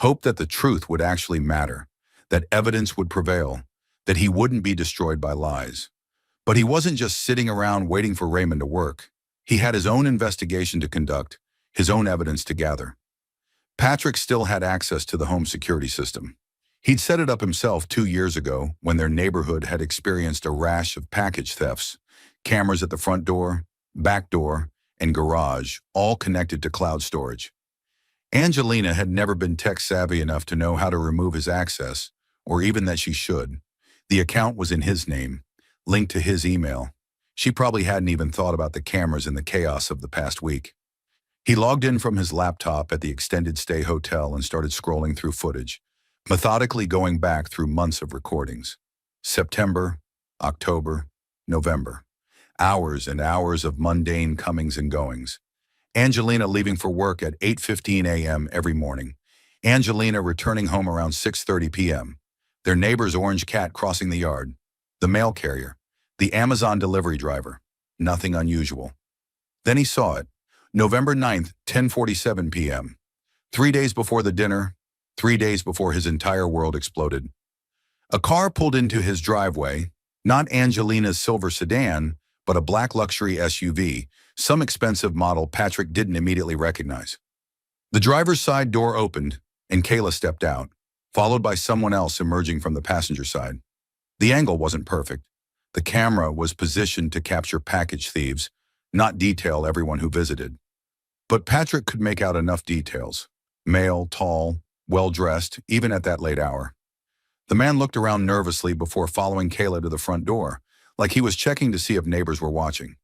Speaker 1: Hope that the truth would actually matter, that evidence would prevail, that he wouldn't be destroyed by lies. But he wasn't just sitting around waiting for Raymond to work. He had his own investigation to conduct, his own evidence to gather. Patrick still had access to the home security system. He'd set it up himself 2 years ago when their neighborhood had experienced a rash of package thefts. Cameras at the front door, back door, and garage, all connected to cloud storage. Angelina had never been tech-savvy enough to know how to remove his access, or even that she should. The account was in his name, linked to his email. She probably hadn't even thought about the cameras in the chaos of the past week. He logged in from his laptop at the extended stay hotel and started scrolling through footage, methodically going back through months of recordings. September, October, November. Hours and hours of mundane comings and goings. Angelina leaving for work at 8:15 a.m. every morning. Angelina returning home around 6:30 p.m. Their neighbor's orange cat crossing the yard. The mail carrier. The Amazon delivery driver. Nothing unusual. Then he saw it. November 9th, 10:47 p.m. 3 days before the dinner, 3 days before his entire world exploded. A car pulled into his driveway, not Angelina's silver sedan, but a black luxury SUV, some expensive model Patrick didn't immediately recognize. The driver's side door opened, and Kayla stepped out, followed by someone else emerging from the passenger side. The angle wasn't perfect. The camera was positioned to capture package thieves, not detail everyone who visited. But Patrick could make out enough details. Male, tall, well-dressed, even at that late hour. The man looked around nervously before following Kayla to the front door, like he was checking to see if neighbors were watching.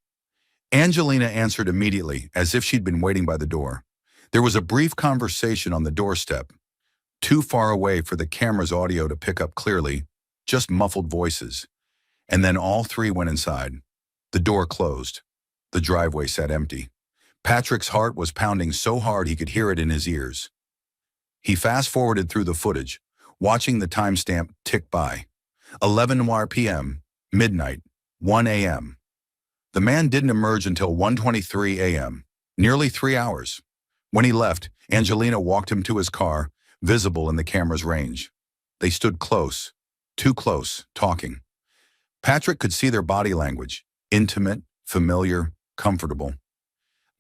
Speaker 1: Angelina answered immediately, as if she'd been waiting by the door. There was a brief conversation on the doorstep, too far away for the camera's audio to pick up clearly, just muffled voices. And then all three went inside. The door closed. The driveway sat empty. Patrick's heart was pounding so hard he could hear it in his ears. He fast-forwarded through the footage, watching the timestamp tick by. 11 p.m., midnight, 1 a.m. The man didn't emerge until 1:23 a.m., nearly 3 hours. When he left, Angelina walked him to his car, visible in the camera's range. They stood close, too close, talking. Patrick could see their body language, intimate, familiar, comfortable.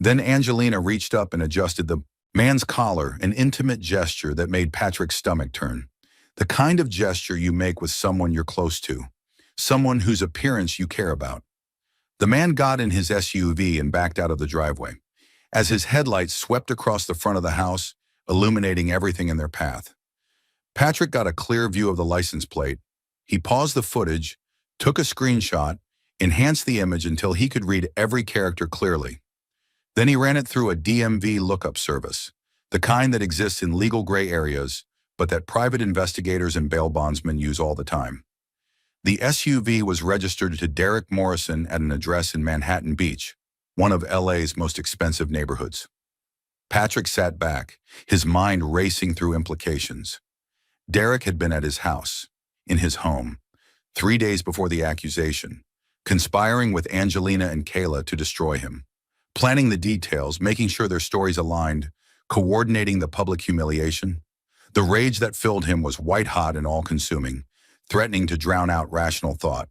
Speaker 1: Then Angelina reached up and adjusted the man's collar, an intimate gesture that made Patrick's stomach turn. The kind of gesture you make with someone you're close to, someone whose appearance you care about. The man got in his SUV and backed out of the driveway. As his headlights swept across the front of the house, illuminating everything in their path. Patrick got a clear view of the license plate. He paused the footage, took a screenshot, enhanced the image until he could read every character clearly. Then he ran it through a DMV lookup service, the kind that exists in legal gray areas, but that private investigators and bail bondsmen use all the time. The SUV was registered to Derek Morrison at an address in Manhattan Beach, one of LA's most expensive neighborhoods. Patrick sat back, his mind racing through implications. Derek had been at his house, in his home, 3 days before the accusation, conspiring with Angelina and Kayla to destroy him, planning the details, making sure their stories aligned, coordinating the public humiliation. The rage that filled him was white-hot and all-consuming, threatening to drown out rational thought.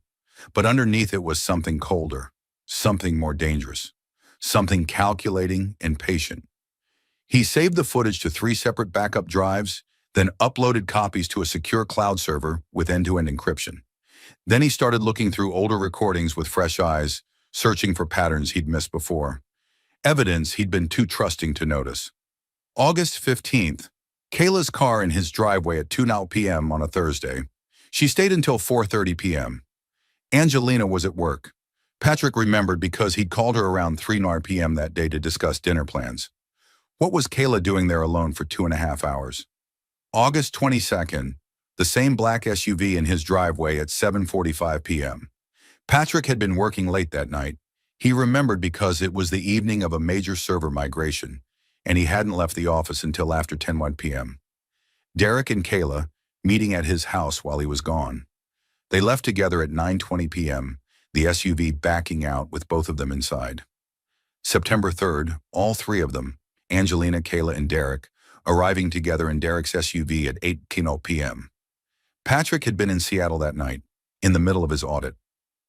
Speaker 1: But underneath it was something colder, something more dangerous, something calculating and patient. He saved the footage to 3 separate backup drives, then uploaded copies to a secure cloud server with end-to-end encryption. Then he started looking through older recordings with fresh eyes, searching for patterns he'd missed before. Evidence he'd been too trusting to notice. August 15th, Kayla's car in his driveway at 2 p.m. on a Thursday. She stayed until 4:30 p.m. Angelina was at work. Patrick remembered because he'd called her around 3 p.m. that day to discuss dinner plans. What was Kayla doing there alone for 2.5 hours? August 22nd, the same black SUV in his driveway at 7:45 p.m. Patrick had been working late that night. He remembered because it was the evening of a major server migration, and he hadn't left the office until after 10 p.m. Derek and Kayla meeting at his house while he was gone. They left together at 9:20 p.m., the SUV backing out with both of them inside. September 3rd, all 3 of them, Angelina, Kayla, and Derek, arriving together in Derek's SUV at 8:00 p.m. Patrick had been in Seattle that night, in the middle of his audit.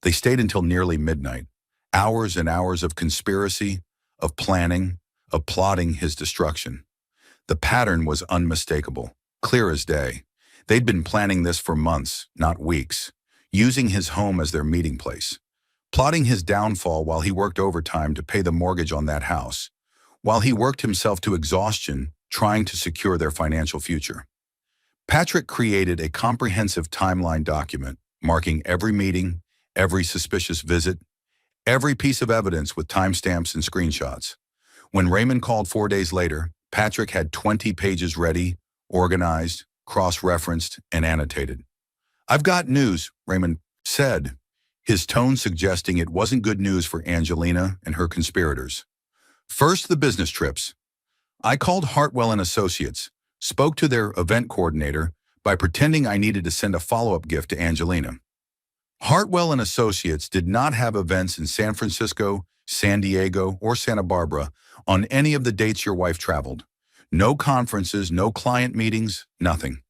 Speaker 1: They stayed until nearly midnight, hours and hours of conspiracy, of planning, of plotting his destruction. The pattern was unmistakable, clear as day. They'd been planning this for months, not weeks, using his home as their meeting place, plotting his downfall while he worked overtime to pay the mortgage on that house, while he worked himself to exhaustion trying to secure their financial future. Patrick created a comprehensive timeline document marking every meeting, every suspicious visit, every piece of evidence with timestamps and screenshots. When Raymond called 4 days later, Patrick had 20 pages ready, organized, cross-referenced, and annotated. "I've got news," Raymond said, his tone suggesting it wasn't good news for Angelina and her conspirators. "First, the business trips. I called Hartwell and Associates, spoke to their event coordinator by pretending I needed to send a follow-up gift to Angelina. Hartwell and Associates did not have events in San Francisco, San Diego, or Santa Barbara on any of the dates your wife traveled. No conferences, no client meetings, nothing.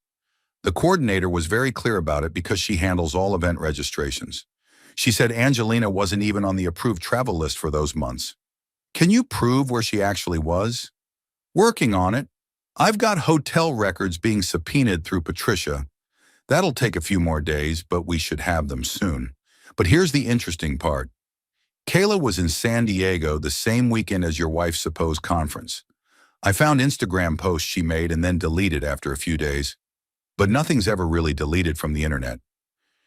Speaker 1: The coordinator was very clear about it because she handles all event registrations. She said Angelina wasn't even on the approved travel list for those months. Can you prove where she actually was? Working on it. I've got hotel records being subpoenaed through Patricia. That'll take a few more days, but we should have them soon. But here's the interesting part. Kayla was in San Diego the same weekend as your wife's supposed conference. I found Instagram posts she made and then deleted after a few days. But nothing's ever really deleted from the internet.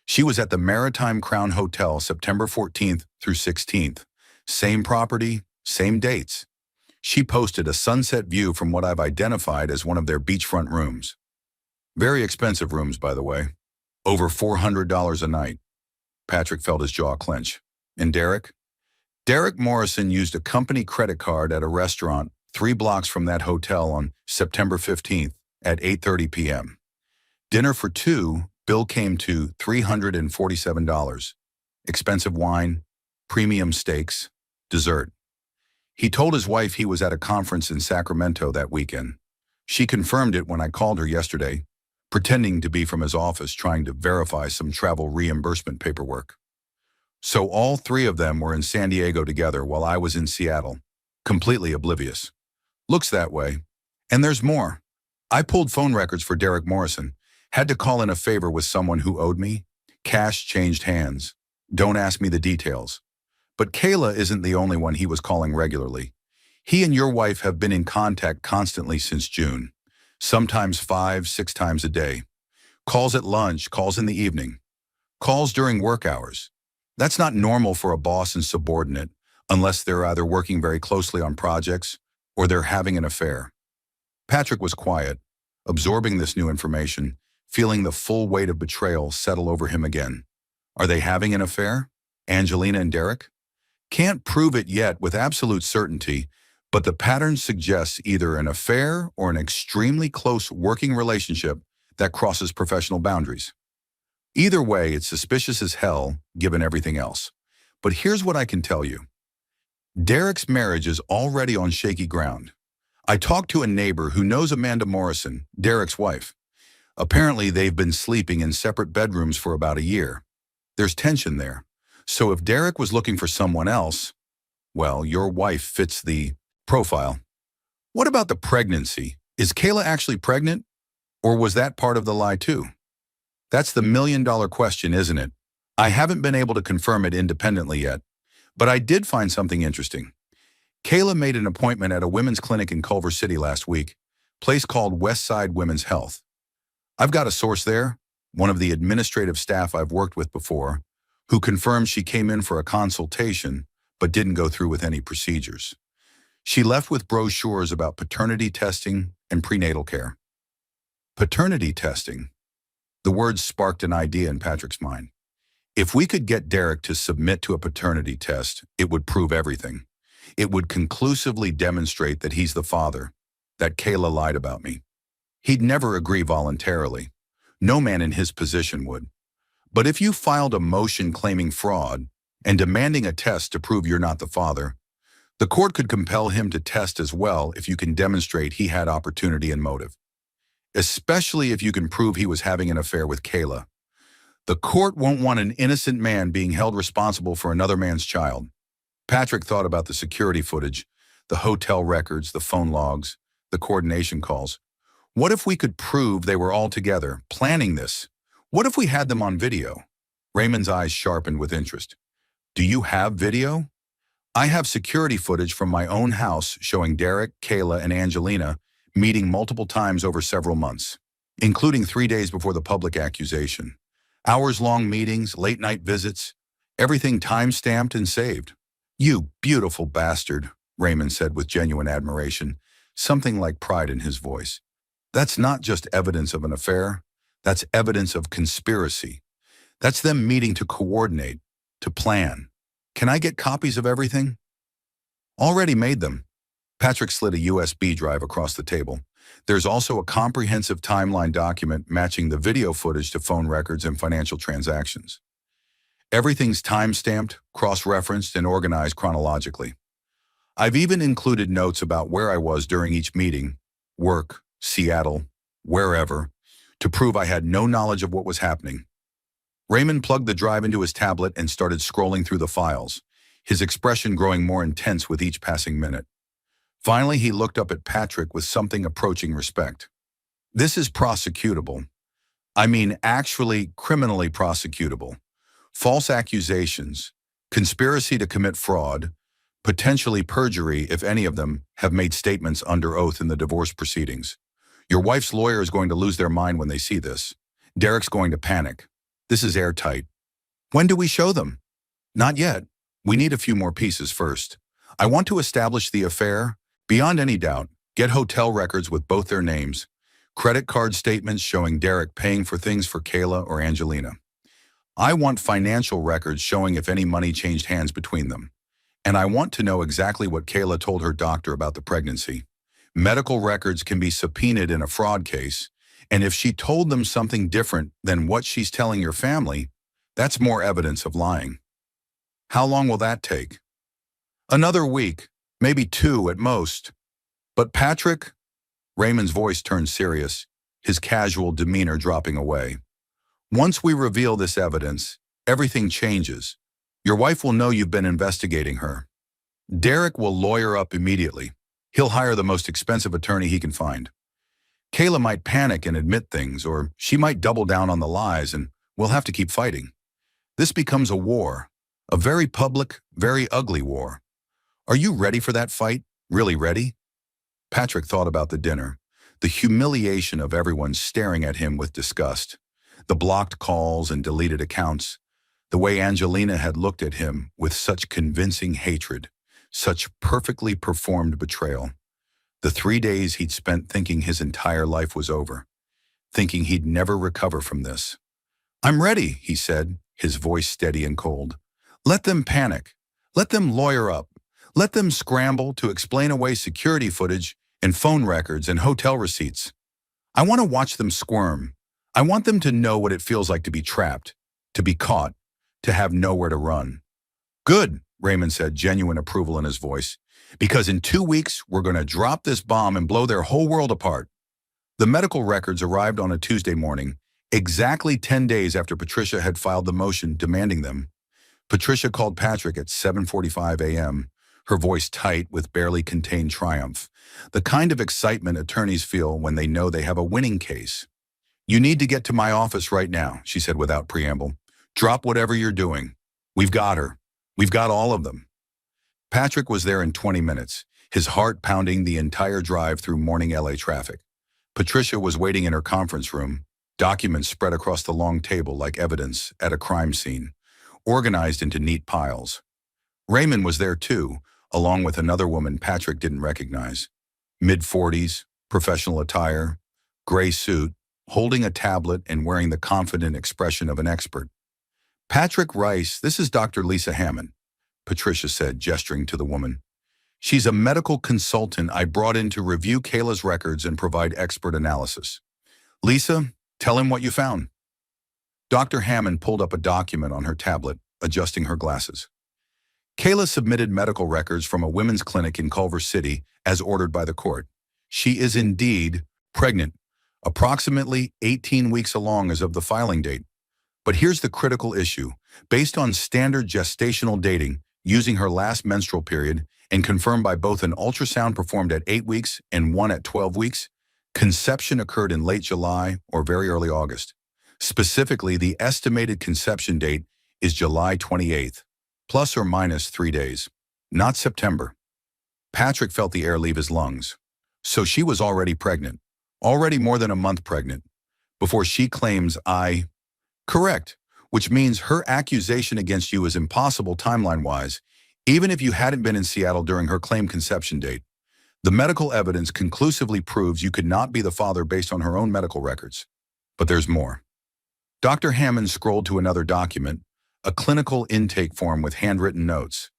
Speaker 1: She was at the Maritime Crown Hotel September 14th through 16th. Same property, same dates. She posted a sunset view from what I've identified as one of their beachfront rooms. Very expensive rooms, by the way. Over $400 a night. Patrick felt his jaw clench. And Derek? Derek Morrison used a company credit card at a restaurant 3 blocks from that hotel on September 15th at 8:30 p.m. Dinner for 2, bill came to $347. Expensive wine, premium steaks, dessert. He told his wife he was at a conference in Sacramento that weekend. She confirmed it when I called her yesterday, pretending to be from his office trying to verify some travel reimbursement paperwork. So all 3 of them were in San Diego together while I was in Seattle, completely oblivious. Looks that way. And there's more. I pulled phone records for Derek Morrison, had to call in a favor with someone who owed me. Cash changed hands. Don't ask me the details. But Kayla isn't the only one he was calling regularly. He and your wife have been in contact constantly since June, sometimes 5, 6 times a day. Calls at lunch, calls in the evening, calls during work hours. That's not normal for a boss and subordinate, unless they're either working very closely on projects or they're having an affair. Patrick was quiet, absorbing this new information, feeling the full weight of betrayal settle over him again. Are they having an affair? Angelina and Derek? Can't prove it yet with absolute certainty, but the pattern suggests either an affair or an extremely close working relationship that crosses professional boundaries. Either way, it's suspicious as hell, given everything else. But here's what I can tell you. Derek's marriage is already on shaky ground. I talked to a neighbor who knows Amanda Morrison, Derek's wife. Apparently, they've been sleeping in separate bedrooms for about a year. There's tension there. So if Derek was looking for someone else, well, your wife fits the profile. What about the pregnancy? Is Kayla actually pregnant? Or was that part of the lie too? That's the million-dollar question, isn't it? I haven't been able to confirm it independently yet, but I did find something interesting. Kayla made an appointment at a women's clinic in Culver City last week, place called Westside Women's Health. I've got a source there, one of the administrative staff I've worked with before, who confirmed she came in for a consultation but didn't go through with any procedures. She left with brochures about paternity testing and prenatal care. Paternity testing? The words sparked an idea in Patrick's mind. If we could get Derek to submit to a paternity test, it would prove everything. It would conclusively demonstrate that he's the father, that Kayla lied about me. He'd never agree voluntarily. No man in his position would. But if you filed a motion claiming fraud and demanding a test to prove you're not the father, the court could compel him to test as well if you can demonstrate he had opportunity and motive. Especially if you can prove he was having an affair with Kayla. The court won't want an innocent man being held responsible for another man's child. Patrick thought about the security footage, the hotel records, the phone logs, the coordination calls. What if we could prove they were all together, planning this? What if we had them on video? Raymond's eyes sharpened with interest. Do you have video? I have security footage from my own house showing Derek, Kayla, and Angelina meeting multiple times over several months, including 3 days before the public accusation. Hours-long meetings, late-night visits, everything time-stamped and saved. You beautiful bastard, Raymond said with genuine admiration, something like pride in his voice. That's not just evidence of an affair. That's evidence of conspiracy. That's them meeting to coordinate, to plan. Can I get copies of everything? Already made them. Patrick slid a USB drive across the table. There's also a comprehensive timeline document matching the video footage to phone records and financial transactions. Everything's time-stamped, cross-referenced, and organized chronologically. I've even included notes about where I was during each meeting, work, Seattle, wherever, to prove I had no knowledge of what was happening. Raymond plugged the drive into his tablet and started scrolling through the files, his expression growing more intense with each passing minute. Finally, he looked up at Patrick with something approaching respect. This is prosecutable. I mean, actually criminally prosecutable. False accusations, conspiracy to commit fraud, Potentially perjury if any of them have made statements under oath in the divorce proceedings. Your wife's lawyer is going to lose their mind when they see this. Derek's going to panic. This is airtight. When do we show them? Not yet. We need a few more pieces first. I want to establish the affair. Beyond any doubt, get hotel records with both their names. Credit card statements showing Derek paying for things for Kayla or Angelina. I want financial records showing if any money changed hands between them. And I want to know exactly what Kayla told her doctor about the pregnancy. Medical records can be subpoenaed in a fraud case, and if she told them something different than what she's telling your family, that's more evidence of lying. How long will that take? Another week, maybe 2 at most. But Patrick? Raymond's voice turned serious, his casual demeanor dropping away. Once we reveal this evidence, everything changes. Your wife will know you've been investigating her. Derek will lawyer up immediately. He'll hire the most expensive attorney he can find. Kayla might panic and admit things, or she might double down on the lies, and we'll have to keep fighting. This becomes a war, a very public, very ugly war. Are you ready for that fight? Really ready? Patrick thought about the dinner, the humiliation of everyone staring at him with disgust, the blocked calls and deleted accounts, the way Angelina had looked at him with such convincing hatred, such perfectly performed betrayal. The 3 days he'd spent thinking his entire life was over, thinking he'd never recover from this. I'm ready, he said, his voice steady and cold. Let them panic. Let them lawyer up. Let them scramble to explain away security footage and phone records and hotel receipts. I want to watch them squirm. I want them to know what it feels like to be trapped, to be caught, to have nowhere to run. Good, Raymond said, genuine approval in his voice, because in 2 weeks, we're going to drop this bomb and blow their whole world apart. The medical records arrived on a Tuesday morning, exactly 10 days after Patricia had filed the motion demanding them. Patricia called Patrick at 7:45 a.m., her voice tight with barely contained triumph, the kind of excitement attorneys feel when they know they have a winning case. You need to get to my office right now, she said without preamble. Drop whatever you're doing. We've got her. We've got all of them. Patrick was there in 20 minutes, his heart pounding the entire drive through morning LA traffic. Patricia was waiting in her conference room, documents spread across the long table like evidence at a crime scene, organized into neat piles. Raymond was there too, along with another woman Patrick didn't recognize. Mid-40s, professional attire, gray suit, holding a tablet and wearing the confident expression of an expert. Patrick Rice, this is Dr. Lisa Hammond, Patricia said, gesturing to the woman. She's a medical consultant I brought in to review Kayla's records and provide expert analysis. Lisa, tell him what you found. Dr. Hammond pulled up a document on her tablet, adjusting her glasses. Kayla submitted medical records from a women's clinic in Culver City as ordered by the court. She is indeed pregnant, approximately 18 weeks along as of the filing date. But here's the critical issue. Based on standard gestational dating, using her last menstrual period, and confirmed by both an ultrasound performed at 8 weeks and one at 12 weeks, conception occurred in late July or very early August. Specifically, the estimated conception date is July 28th, plus or minus 3 days, not September. Patrick felt the air leave his lungs. So she was already pregnant, already more than a month pregnant, before she claims Correct, which means her accusation against you is impossible timeline-wise, even if you hadn't been in Seattle during her claimed conception date. The medical evidence conclusively proves you could not be the father based on her own medical records. But there's more. Dr. Hammond scrolled to another document, a clinical intake form with handwritten notes.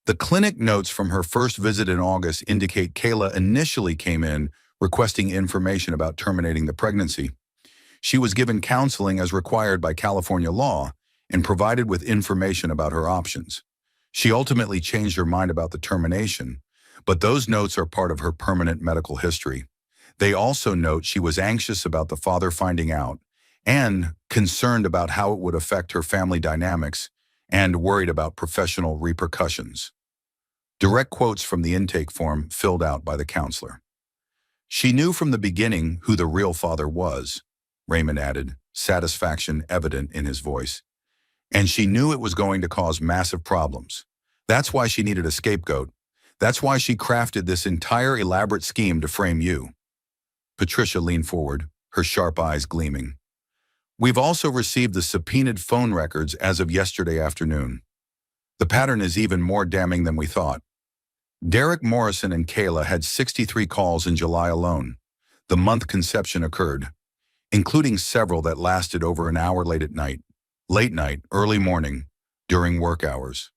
Speaker 1: The clinic notes from her first visit in August indicate Kayla initially came in requesting information about terminating the pregnancy. She was given counseling as required by California law and provided with information about her options. She ultimately changed her mind about the termination, but those notes are part of her permanent medical history. They also note she was anxious about the father finding out and concerned about how it would affect her family dynamics and worried about professional repercussions. Direct quotes from the intake form filled out by the counselor. She knew from the beginning who the real father was, Raymond added, satisfaction evident in his voice. And she knew it was going to cause massive problems. That's why she needed a scapegoat. That's why she crafted this entire elaborate scheme to frame you. Patricia leaned forward, her sharp eyes gleaming. We've also received the subpoenaed phone records as of yesterday afternoon. The pattern is even more damning than we thought. Derek Morrison and Kayla had 63 calls in July alone, the month conception occurred, including several that lasted over an hour late night, early morning, during work hours.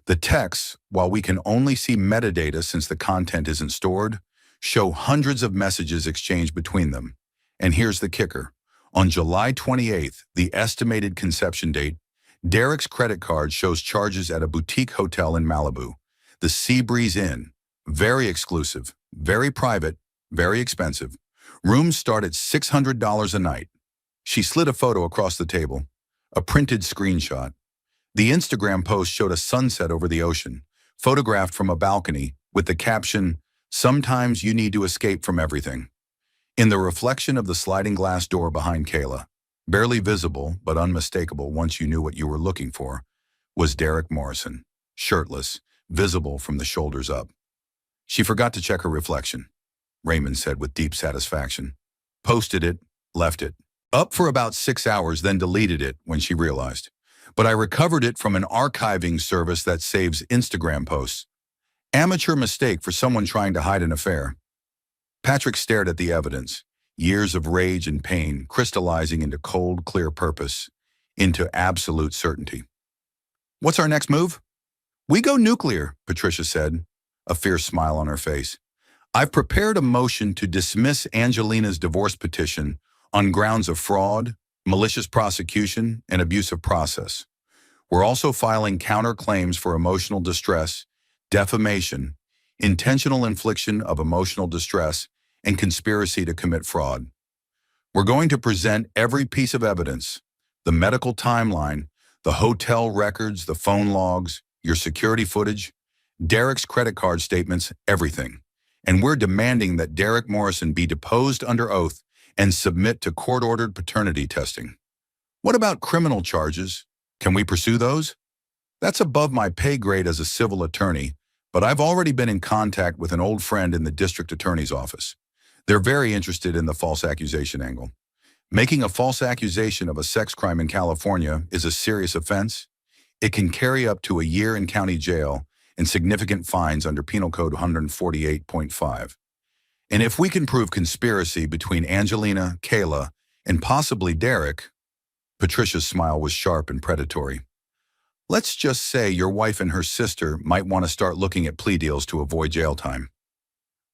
Speaker 1: The texts, while we can only see metadata since the content isn't stored, show hundreds of messages exchanged between them. And here's the kicker. On July 28th, the estimated conception date, Derek's credit card shows charges at a boutique hotel in Malibu, the Seabreeze Inn. Very exclusive, very private, very expensive. Rooms start at $600 a night. She slid a photo across the table, a printed screenshot. The Instagram post showed a sunset over the ocean, photographed from a balcony, with the caption, "Sometimes you need to escape from everything." In the reflection of the sliding glass door behind Kayla, barely visible but unmistakable once you knew what you were looking for, was Derek Morrison, shirtless, visible from the shoulders up. She forgot to check her reflection, Raymond said with deep satisfaction. Posted it, left it. Up for about 6 hours, then deleted it when she realized. But I recovered it from an archiving service that saves Instagram posts. Amateur mistake for someone trying to hide an affair. Patrick stared at the evidence, years of rage and pain crystallizing into cold, clear purpose, into absolute certainty. What's our next move? We go nuclear, Patricia said, a fierce smile on her face. I've prepared a motion to dismiss Angelina's divorce petition on grounds of fraud, malicious prosecution, and abuse of process. We're also filing counterclaims for emotional distress, defamation, intentional infliction of emotional distress, and conspiracy to commit fraud. We're going to present every piece of evidence, the medical timeline, the hotel records, the phone logs, your security footage, Derek's credit card statements, everything. And we're demanding that Derek Morrison be deposed under oath and submit to court-ordered paternity testing. What about criminal charges? Can we pursue those? That's above my pay grade as a civil attorney, but I've already been in contact with an old friend in the district attorney's office. They're very interested in the false accusation angle. Making a false accusation of a sex crime in California is a serious offense. It can carry up to a year in county jail and significant fines under Penal Code 148.5. And if we can prove conspiracy between Angelina, Kayla, and possibly Derek, Patricia's smile was sharp and predatory. Let's just say your wife and her sister might want to start looking at plea deals to avoid jail time.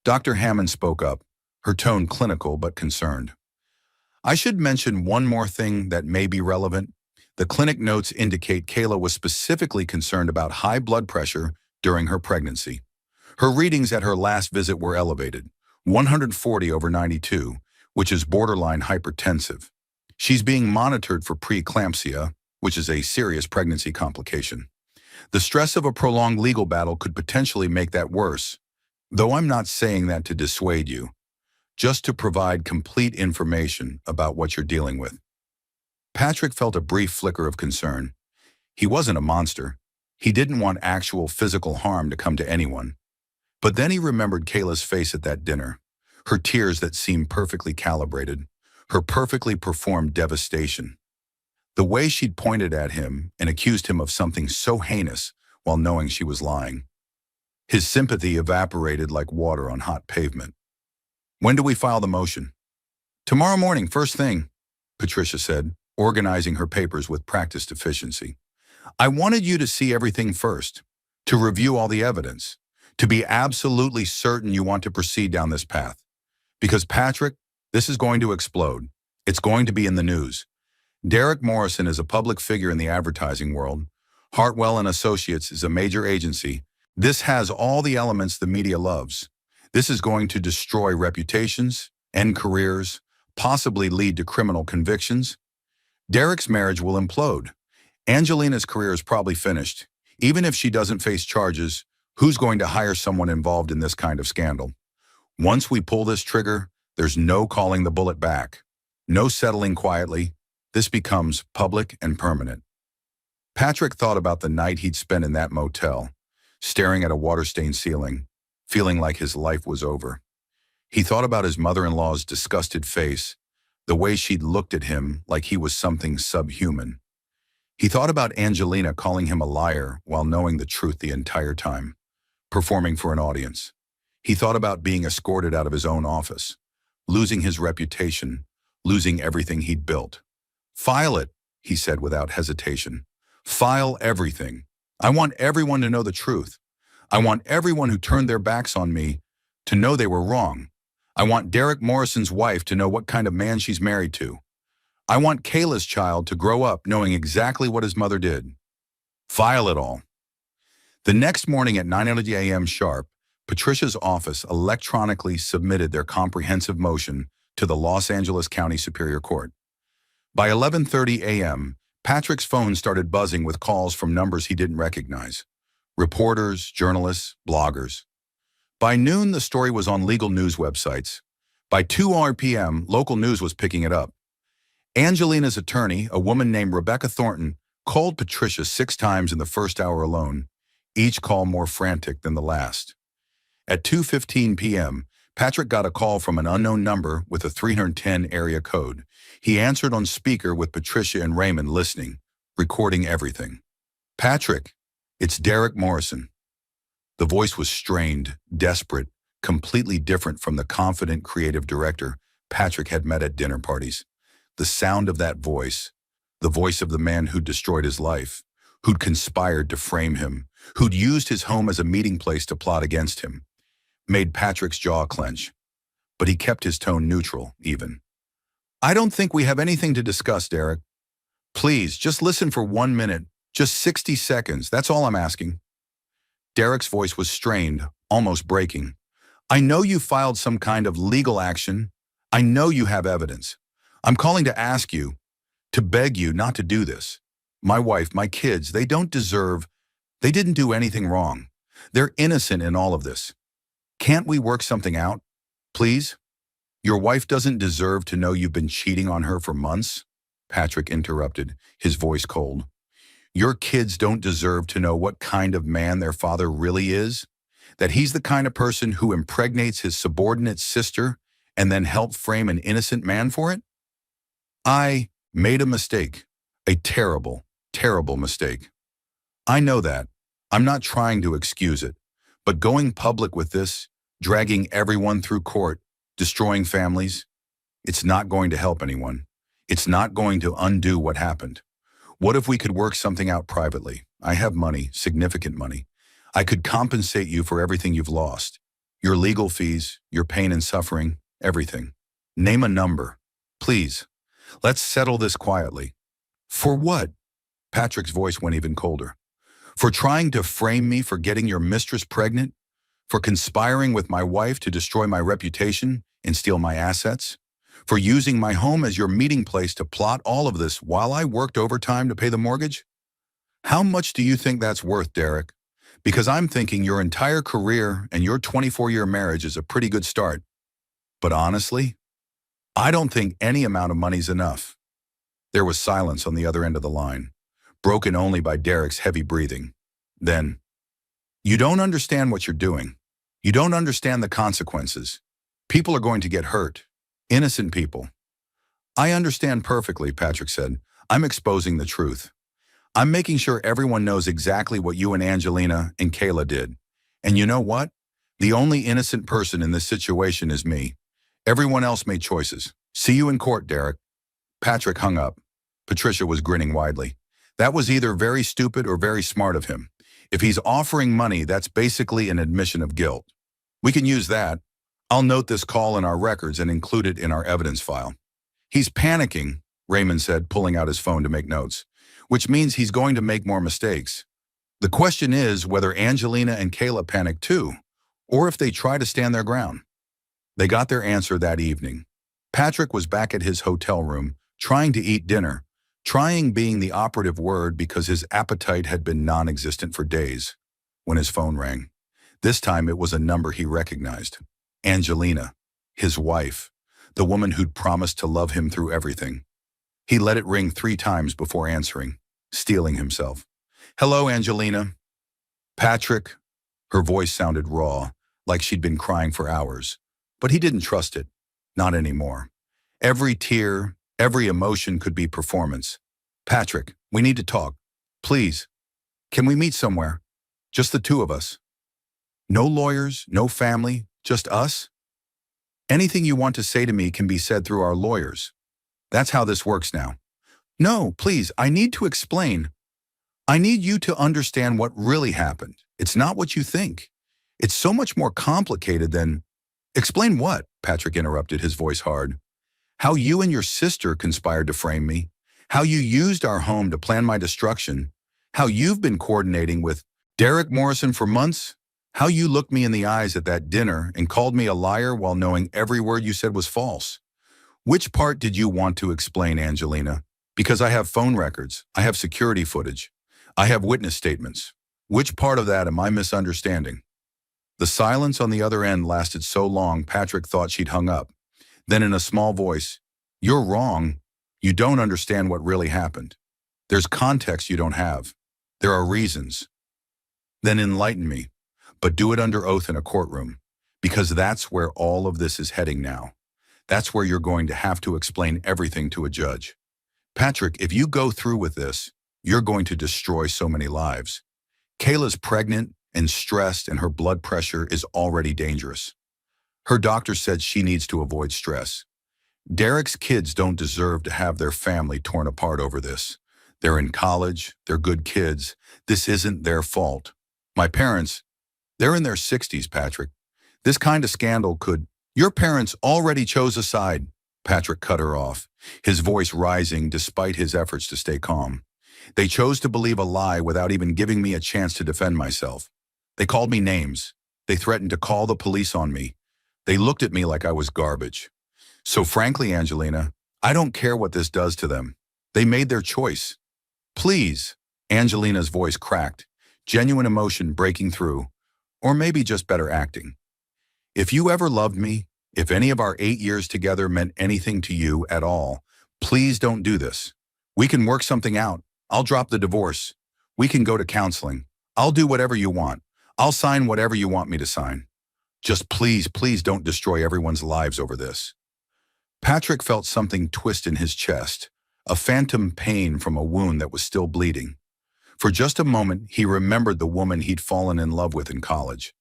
Speaker 1: Dr. Hammond spoke up, her tone clinical but concerned. I should mention one more thing that may be relevant. The clinic notes indicate Kayla was specifically concerned about high blood pressure during her pregnancy. Her readings at her last visit were elevated, 140/92, which is borderline hypertensive. She's being monitored for preeclampsia, which is a serious pregnancy complication. The stress of a prolonged legal battle could potentially make that worse, though I'm not saying that to dissuade you, just to provide complete information about what you're dealing with. Patrick felt a brief flicker of concern. He wasn't a monster. He didn't want actual physical harm to come to anyone. But then he remembered Kayla's face at that dinner, her tears that seemed perfectly calibrated, her perfectly performed devastation. The way she'd pointed at him and accused him of something so heinous while knowing she was lying. His sympathy evaporated like water on hot pavement. When do we file the motion? Tomorrow morning, first thing, Patricia said, organizing her papers with practiced efficiency. I wanted you to see everything first, to review all the evidence, to be absolutely certain you want to proceed down this path. Because Patrick, this is going to explode. It's going to be in the news. Derek Morrison is a public figure in the advertising world. Hartwell and Associates is a major agency. This has all the elements the media loves. This is going to destroy reputations, end careers, possibly lead to criminal convictions. Derek's marriage will implode. Angelina's career is probably finished. Even if she doesn't face charges, who's going to hire someone involved in this kind of scandal? Once we pull this trigger, there's no calling the bullet back. No settling quietly. This becomes public and permanent. Patrick thought about the night he'd spent in that motel, staring at a water-stained ceiling, feeling like his life was over. He thought about his mother-in-law's disgusted face, the way she'd looked at him like he was something subhuman. He thought about Angelina calling him a liar while knowing the truth the entire time, performing for an audience. He thought about being escorted out of his own office, losing his reputation, losing everything he'd built. "File it," he said without hesitation. "File everything. I want everyone to know the truth. I want everyone who turned their backs on me to know they were wrong. I want Derek Morrison's wife to know what kind of man she's married to. I want Kayla's child to grow up knowing exactly what his mother did. File it all." The next morning at 9:00 a.m. sharp, Patricia's office electronically submitted their comprehensive motion to the Los Angeles County Superior Court. By 11:30 a.m., Patrick's phone started buzzing with calls from numbers he didn't recognize. Reporters, journalists, bloggers. By noon, the story was on legal news websites. By 2 p.m., local news was picking it up. Angelina's attorney, a woman named Rebecca Thornton, called Patricia 6 times in the first hour alone, each call more frantic than the last. At 2:15 p.m., Patrick got a call from an unknown number with a 310 area code. He answered on speaker with Patricia and Raymond listening, recording everything. "Patrick, it's Derek Morrison." The voice was strained, desperate, completely different from the confident creative director Patrick had met at dinner parties. The sound of that voice, the voice of the man who'd destroyed his life, who'd conspired to frame him, who'd used his home as a meeting place to plot against him, made Patrick's jaw clench. But he kept his tone neutral, even. "I don't think we have anything to discuss, Derek. Please, just listen for 1 minute, just 60 seconds, that's all I'm asking." Derek's voice was strained, almost breaking. "I know you filed some kind of legal action. I know you have evidence. I'm calling to ask you, to beg you not to do this. My wife, my kids, they didn't do anything wrong. They're innocent in all of this. Can't we work something out? Please? Your wife doesn't deserve to know you've been cheating on her for months," Patrick interrupted, his voice cold. "Your kids don't deserve to know what kind of man their father really is, that he's the kind of person who impregnates his subordinate sister and then helped frame an innocent man for it? I made a mistake, a terrible, terrible mistake. I know that. I'm not trying to excuse it, but going public with this, dragging everyone through court, destroying families, it's not going to help anyone. It's not going to undo what happened. What if we could work something out privately? I have money, significant money. I could compensate you for everything you've lost. Your legal fees, your pain and suffering, everything. Name a number. Please. Let's settle this quietly." "For what?" Patrick's voice went even colder. "For trying to frame me for getting your mistress pregnant? For conspiring with my wife to destroy my reputation and steal my assets? For using my home as your meeting place to plot all of this while I worked overtime to pay the mortgage? How much do you think that's worth, Derek? Because I'm thinking your entire career and your 24-year marriage is a pretty good start. But honestly, I don't think any amount of money's enough." There was silence on the other end of the line, broken only by Derek's heavy breathing. Then, "You don't understand what you're doing. You don't understand the consequences. People are going to get hurt. Innocent people." "I understand perfectly," Patrick said. "I'm exposing the truth. I'm making sure everyone knows exactly what you and Angelina and Kayla did. And you know what? The only innocent person in this situation is me. Everyone else made choices. See you in court, Derek." Patrick hung up. Patricia was grinning widely. That was either very stupid or very smart of him. If he's offering money, that's basically an admission of guilt. We can use that. I'll note this call in our records and include it in our evidence file. "He's panicking," Raymond said, pulling out his phone to make notes, "which means he's going to make more mistakes. The question is whether Angelina and Kayla panic too, or if they try to stand their ground." They got their answer that evening. Patrick was back at his hotel room, trying to eat dinner, trying being the operative word because his appetite had been non-existent for days, when his phone rang. This time it was a number he recognized. Angelina, his wife, the woman who'd promised to love him through everything. He let it ring 3 times before answering, steeling himself. "Hello, Angelina." "Patrick, Her voice sounded raw, like she'd been crying for hours. But he didn't trust it. Not anymore. Every tear, every emotion could be performance. Patrick, we need to talk. Please. Can we meet somewhere? Just the two of us. No lawyers, no family, just us? Anything you want to say to me can be said through our lawyers. That's how this works now. No, please, I need to explain. I need you to understand what really happened. It's not what you think. It's so much more complicated than... Explain what? Patrick interrupted, his voice hard. How you and your sister conspired to frame me. How you used our home to plan my destruction. How you've been coordinating with Derek Morrison for months. How you looked me in the eyes at that dinner and called me a liar while knowing every word you said was false. Which part did you want to explain, Angelina? Because I have phone records, I have security footage, I have witness statements. Which part of that am I misunderstanding? The silence on the other end lasted so long Patrick thought she'd hung up. Then in a small voice, "You're wrong. You don't understand what really happened. There's context you don't have. There are reasons. Then enlighten me, but do it under oath in a courtroom, because that's where all of this is heading now. That's where you're going to have to explain everything to a judge. Patrick, if you go through with this, you're going to destroy so many lives. Kayla's pregnant and stressed, and her blood pressure is already dangerous. Her doctor said she needs to avoid stress. Derek's kids don't deserve to have their family torn apart over this. They're in college, they're good kids. This isn't their fault. My parents, they're in their 60s, Patrick. This kind of scandal could... Your parents already chose a side." Patrick cut her off, his voice rising despite his efforts to stay calm. "They chose to believe a lie without even giving me a chance to defend myself. They called me names. They threatened to call the police on me. They looked at me like I was garbage. So frankly, Angelina, I don't care what this does to them. They made their choice. Please." Angelina's voice cracked, genuine emotion breaking through, or maybe just better acting. "If you ever loved me, if any of our 8 years together meant anything to you at all, please don't do this. We can work something out. I'll drop the divorce. We can go to counseling. I'll do whatever you want. I'll sign whatever you want me to sign. Just please, please don't destroy everyone's lives over this." Patrick felt something twist in his chest, a phantom pain from a wound that was still bleeding. For just a moment, he remembered the woman he'd fallen in love with in college.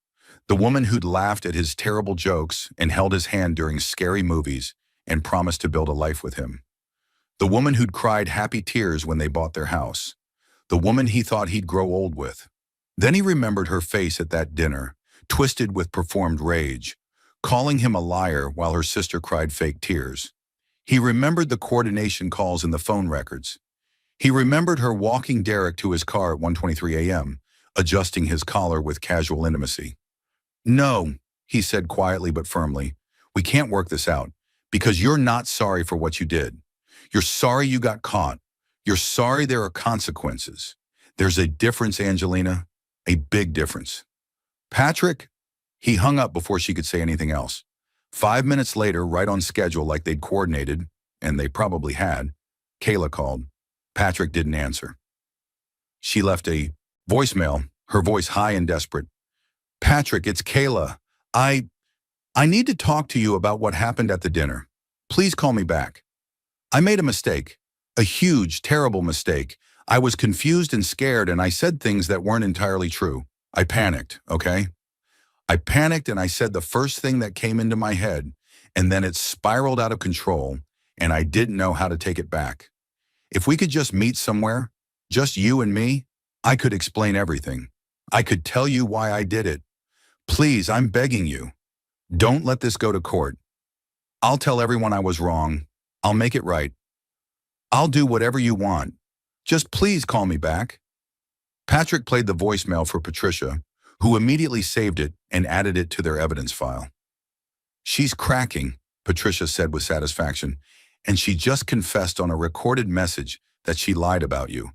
Speaker 1: The woman who'd laughed at his terrible jokes and held his hand during scary movies and promised to build a life with him. The woman who'd cried happy tears when they bought their house. The woman he thought he'd grow old with. Then he remembered her face at that dinner, twisted with performed rage, calling him a liar while her sister cried fake tears. He remembered the coordination calls in the phone records. He remembered her walking Derek to his car at 1:23 a.m., adjusting his collar with casual intimacy. "No," he said quietly but firmly, "we can't work this out, because you're not sorry for what you did. You're sorry you got caught. You're sorry there are consequences. There's a difference, Angelina, a big difference." Patrick, he hung up before she could say anything else. 5 minutes later, right on schedule like they'd coordinated, and they probably had, Kayla called. Patrick didn't answer. She left a voicemail, her voice high and desperate. "Patrick, it's Kayla. I need to talk to you about what happened at the dinner. Please call me back. I made a mistake. A huge, terrible mistake. I was confused and scared, and I said things that weren't entirely true. I panicked, okay? I panicked and I said the first thing that came into my head, and then it spiraled out of control, and I didn't know how to take it back. If we could just meet somewhere, just you and me, I could explain everything. I could tell you why I did it. Please, I'm begging you. Don't let this go to court. I'll tell everyone I was wrong. I'll make it right. I'll do whatever you want. Just please call me back." Patrick played the voicemail for Patricia, who immediately saved it and added it to their evidence file. "She's cracking," Patricia said with satisfaction, "and she just confessed on a recorded message that she lied about you.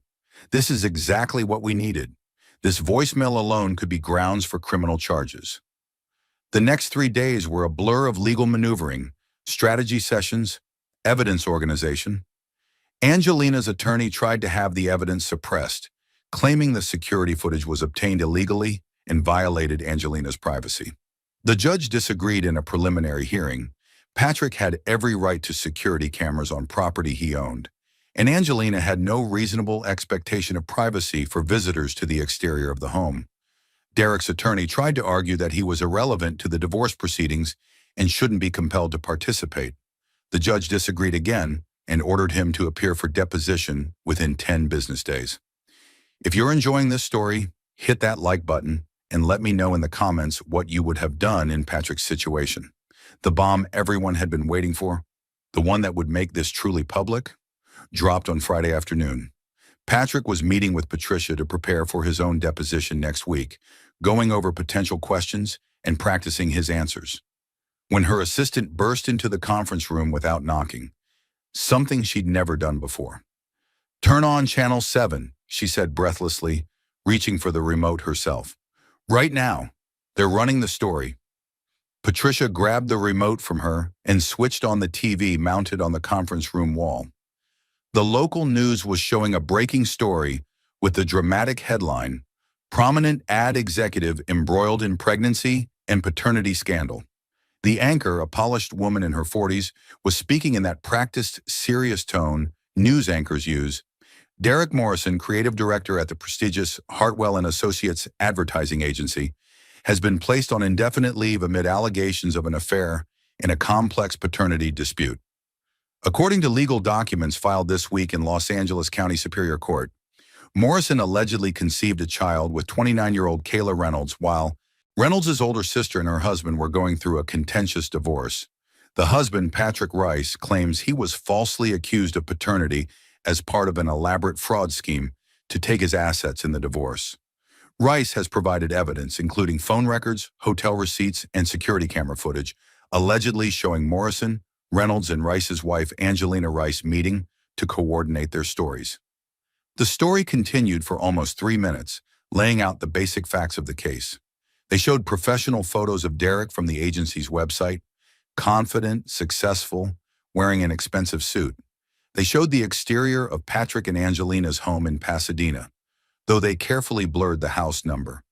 Speaker 1: This is exactly what we needed. This voicemail alone could be grounds for criminal charges." The next 3 days were a blur of legal maneuvering, strategy sessions, evidence organization. Angelina's attorney tried to have the evidence suppressed, claiming the security footage was obtained illegally and violated Angelina's privacy. The judge disagreed in a preliminary hearing. Patrick had every right to security cameras on property he owned, and Angelina had no reasonable expectation of privacy for visitors to the exterior of the home. Derek's attorney tried to argue that he was irrelevant to the divorce proceedings and shouldn't be compelled to participate. The judge disagreed again and ordered him to appear for deposition within 10 business days. If you're enjoying this story, hit that like button and let me know in the comments what you would have done in Patrick's situation. The bomb everyone had been waiting for, the one that would make this truly public, dropped on Friday afternoon. Patrick was meeting with Patricia to prepare for his own deposition next week, going over potential questions and practicing his answers, when her assistant burst into the conference room without knocking, something she'd never done before. "Turn on Channel 7, she said breathlessly, reaching for the remote herself. "Right now. They're running the story." Patricia grabbed the remote from her and switched on the TV mounted on the conference room wall. The local news was showing a breaking story with the dramatic headline, "Prominent ad executive embroiled in pregnancy and paternity scandal." The anchor, a polished woman in her 40s, was speaking in that practiced, serious tone news anchors use. Derek Morrison, creative director at the prestigious Hartwell & Associates advertising agency, has been placed on indefinite leave amid allegations of an affair in a complex paternity dispute. According to legal documents filed this week in Los Angeles County Superior Court, Morrison allegedly conceived a child with 29-year-old Kayla Reynolds while Reynolds' older sister and her husband were going through a contentious divorce. The husband, Patrick Rice, claims he was falsely accused of paternity as part of an elaborate fraud scheme to take his assets in the divorce. Rice has provided evidence, including phone records, hotel receipts, and security camera footage, allegedly showing Morrison, Reynolds, and Rice's wife, Angelina Rice, meeting to coordinate their stories. The story continued for almost 3 minutes, laying out the basic facts of the case. They showed professional photos of Derek from the agency's website, confident, successful, wearing an expensive suit. They showed the exterior of Patrick and Angelina's home in Pasadena, though they carefully blurred the house number.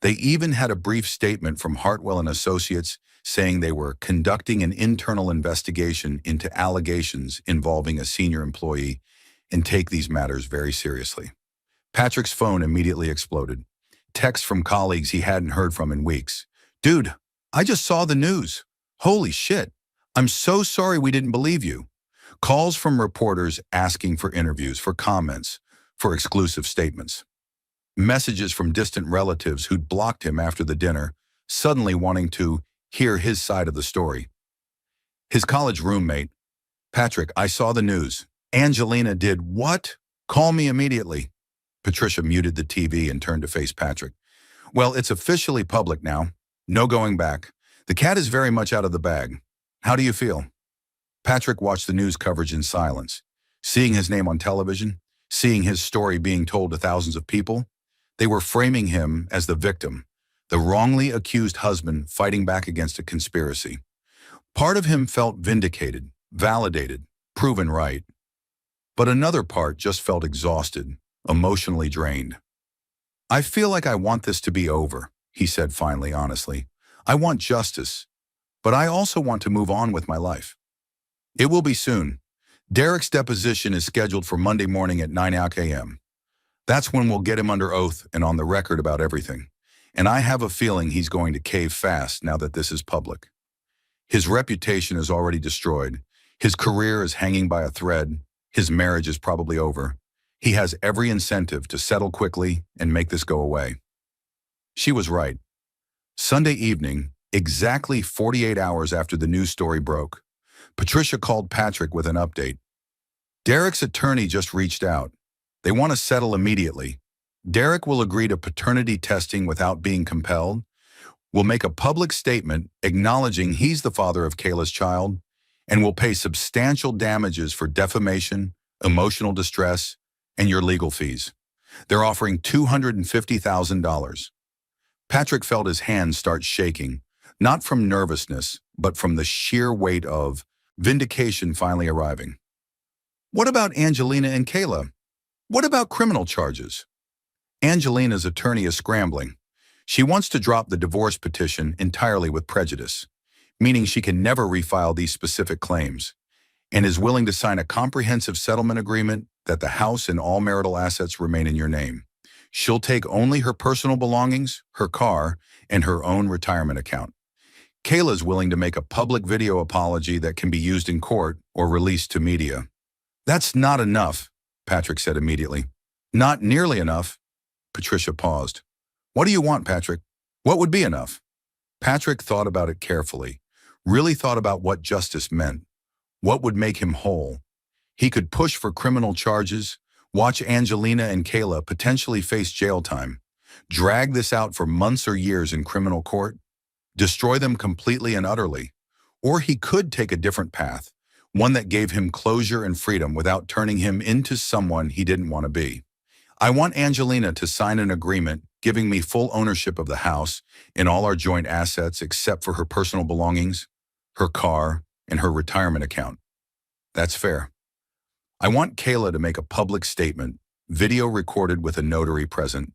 Speaker 1: They even had a brief statement from Hartwell & Associates saying they were conducting an internal investigation into allegations involving a senior employee and take these matters very seriously. Patrick's phone immediately exploded. Texts from colleagues he hadn't heard from in weeks. "Dude, I just saw the news. Holy shit. I'm so sorry we didn't believe you." Calls from reporters asking for interviews, for comments, for exclusive statements. Messages from distant relatives who'd blocked him after the dinner, suddenly wanting to hear his side of the story. His college roommate, "Patrick, I saw the news. Angelina did what? Call me immediately." Patricia muted the TV and turned to face Patrick. "Well, it's officially public now. No going back. The cat is very much out of the bag. How do you feel?" Patrick watched the news coverage in silence. Seeing his name on television, seeing his story being told to thousands of people, they were framing him as the victim, the wrongly accused husband fighting back against a conspiracy. Part of him felt vindicated, validated, proven right. But another part just felt exhausted, emotionally drained. "I feel like I want this to be over," he said finally, honestly. "I want justice, but I also want to move on with my life." It will be soon. Derek's deposition is scheduled for Monday morning at 9 a.m. That's when we'll get him under oath and on the record about everything. And I have a feeling he's going to cave fast now that this is public. His reputation is already destroyed. His career is hanging by a thread. His marriage is probably over. He has every incentive to settle quickly and make this go away. She was right. Sunday evening, exactly 48 hours after the news story broke, Patricia called Patrick with an update. Derek's attorney just reached out. They want to settle immediately. Derek will agree to paternity testing without being compelled, will make a public statement acknowledging he's the father of Kayla's child, and will pay substantial damages for defamation, emotional distress, and your legal fees. They're offering $250,000. Patrick felt his hands start shaking, not from nervousness, but from the sheer weight of vindication finally arriving. What about Angelina and Kayla? What about criminal charges? Angelina's attorney is scrambling. She wants to drop the divorce petition entirely with prejudice, meaning she can never refile these specific claims, and is willing to sign a comprehensive settlement agreement that the house and all marital assets remain in your name. She'll take only her personal belongings, her car, and her own retirement account. Kayla's willing to make a public video apology that can be used in court or released to media. That's not enough, Patrick said immediately. Not nearly enough. Patricia paused. What do you want, Patrick? What would be enough? Patrick thought about it carefully, really thought about what justice meant, what would make him whole. He could push for criminal charges, watch Angelina and Kayla potentially face jail time, drag this out for months or years in criminal court, destroy them completely and utterly. Or he could take a different path, one that gave him closure and freedom without turning him into someone he didn't want to be. I want Angelina to sign an agreement giving me full ownership of the house and all our joint assets except for her personal belongings, her car, and her retirement account. That's fair. I want Kayla to make a public statement, video recorded with a notary present,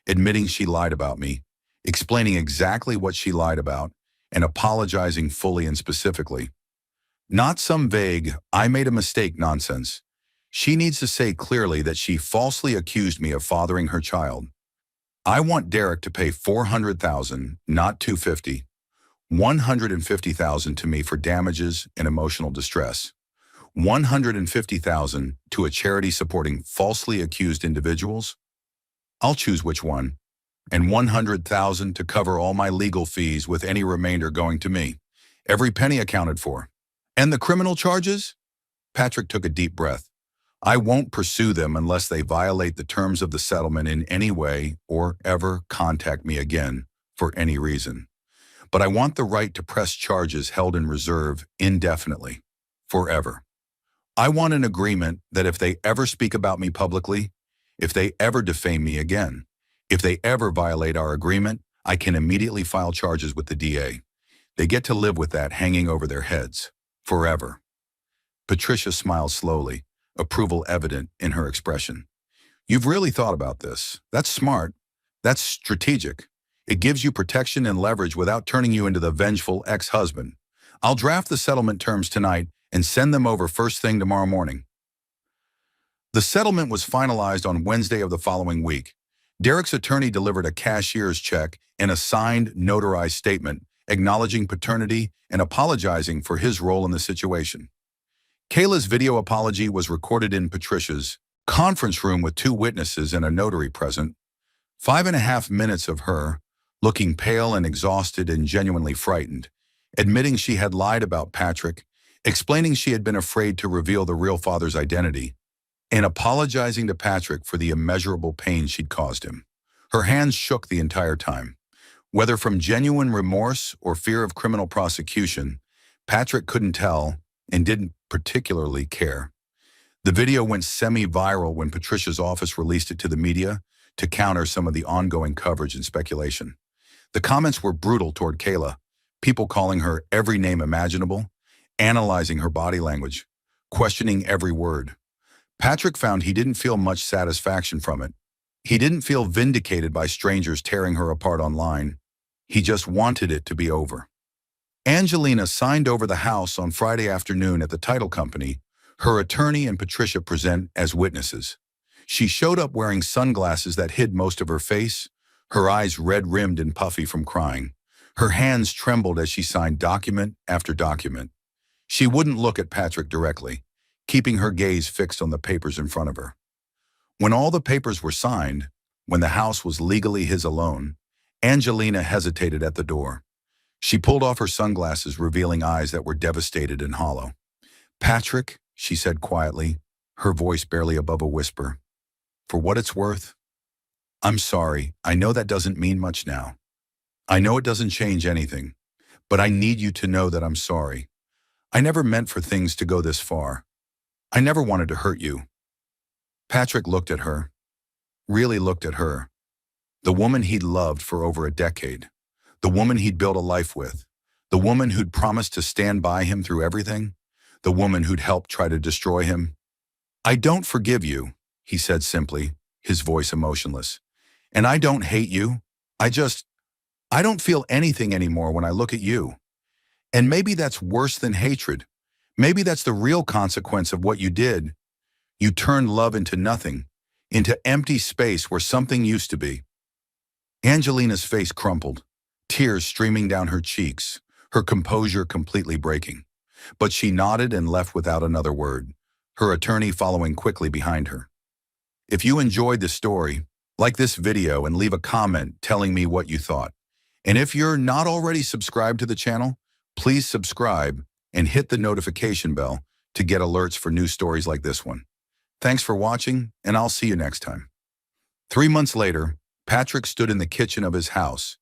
Speaker 1: admitting she lied about me, explaining exactly what she lied about, and apologizing fully and specifically. Not some vague, I made a mistake nonsense. She needs to say clearly that she falsely accused me of fathering her child. I want Derek to pay $400,000, not $250,000, $150,000 to me for damages and emotional distress, $150,000 to a charity supporting falsely accused individuals. I'll choose which one, and $100,000 to cover all my legal fees with any remainder going to me, every penny accounted for. And the criminal charges? Patrick took a deep breath. I won't pursue them unless they violate the terms of the settlement in any way or ever contact me again for any reason. But I want the right to press charges held in reserve indefinitely, forever. I want an agreement that if they ever speak about me publicly, if they ever defame me again, if they ever violate our agreement, I can immediately file charges with the DA. They get to live with that hanging over their heads, forever. Patricia smiled slowly, approval evident in her expression. You've really thought about this. That's smart. That's strategic. It gives you protection and leverage without turning you into the vengeful ex-husband. I'll draft the settlement terms tonight and send them over first thing tomorrow morning. The settlement was finalized on Wednesday of the following week. Derek's attorney delivered a cashier's check and a signed, notarized statement acknowledging paternity and apologizing for his role in the situation. Kayla's video apology was recorded in Patricia's conference room with 2 witnesses and a notary present. 5.5 minutes of her, looking pale and exhausted and genuinely frightened, admitting she had lied about Patrick, explaining she had been afraid to reveal the real father's identity, and apologizing to Patrick for the immeasurable pain she'd caused him. Her hands shook the entire time. Whether from genuine remorse or fear of criminal prosecution, Patrick couldn't tell and didn't particularly care. The video went semi-viral when Patricia's office released it to the media to counter some of the ongoing coverage and speculation. The comments were brutal toward Kayla, people calling her every name imaginable, analyzing her body language, questioning every word. Patrick found he didn't feel much satisfaction from it. He didn't feel vindicated by strangers tearing her apart online. He just wanted it to be over. Angelina signed over the house on Friday afternoon at the title company. Her attorney and Patricia present as witnesses. She showed up wearing sunglasses that hid most of her face, her eyes red-rimmed and puffy from crying. Her hands trembled as she signed document after document. She wouldn't look at Patrick directly, keeping her gaze fixed on the papers in front of her. When all the papers were signed, when the house was legally his alone, Angelina hesitated at the door. She pulled off her sunglasses, revealing eyes that were devastated and hollow. Patrick, she said quietly, her voice barely above a whisper, for what it's worth, I'm sorry. I know that doesn't mean much now. I know it doesn't change anything, but I need you to know that I'm sorry. I never meant for things to go this far. I never wanted to hurt you. Patrick looked at her, really looked at her, the woman he'd loved for over a decade, the woman he'd built a life with, the woman who'd promised to stand by him through everything, the woman who'd helped try to destroy him. I don't forgive you, he said simply, his voice emotionless. And I don't hate you. I don't feel anything anymore when I look at you. And maybe that's worse than hatred. Maybe that's the real consequence of what you did. You turned love into nothing, into empty space where something used to be. Angelina's face crumpled, tears streaming down her cheeks, her composure completely breaking. But she nodded and left without another word, her attorney following quickly behind her. If you enjoyed this story, like this video and leave a comment telling me what you thought. And if you're not already subscribed to the channel, please subscribe and hit the notification bell to get alerts for new stories like this one. Thanks for watching, and I'll see you next time. 3 months later, Patrick stood in the kitchen of his house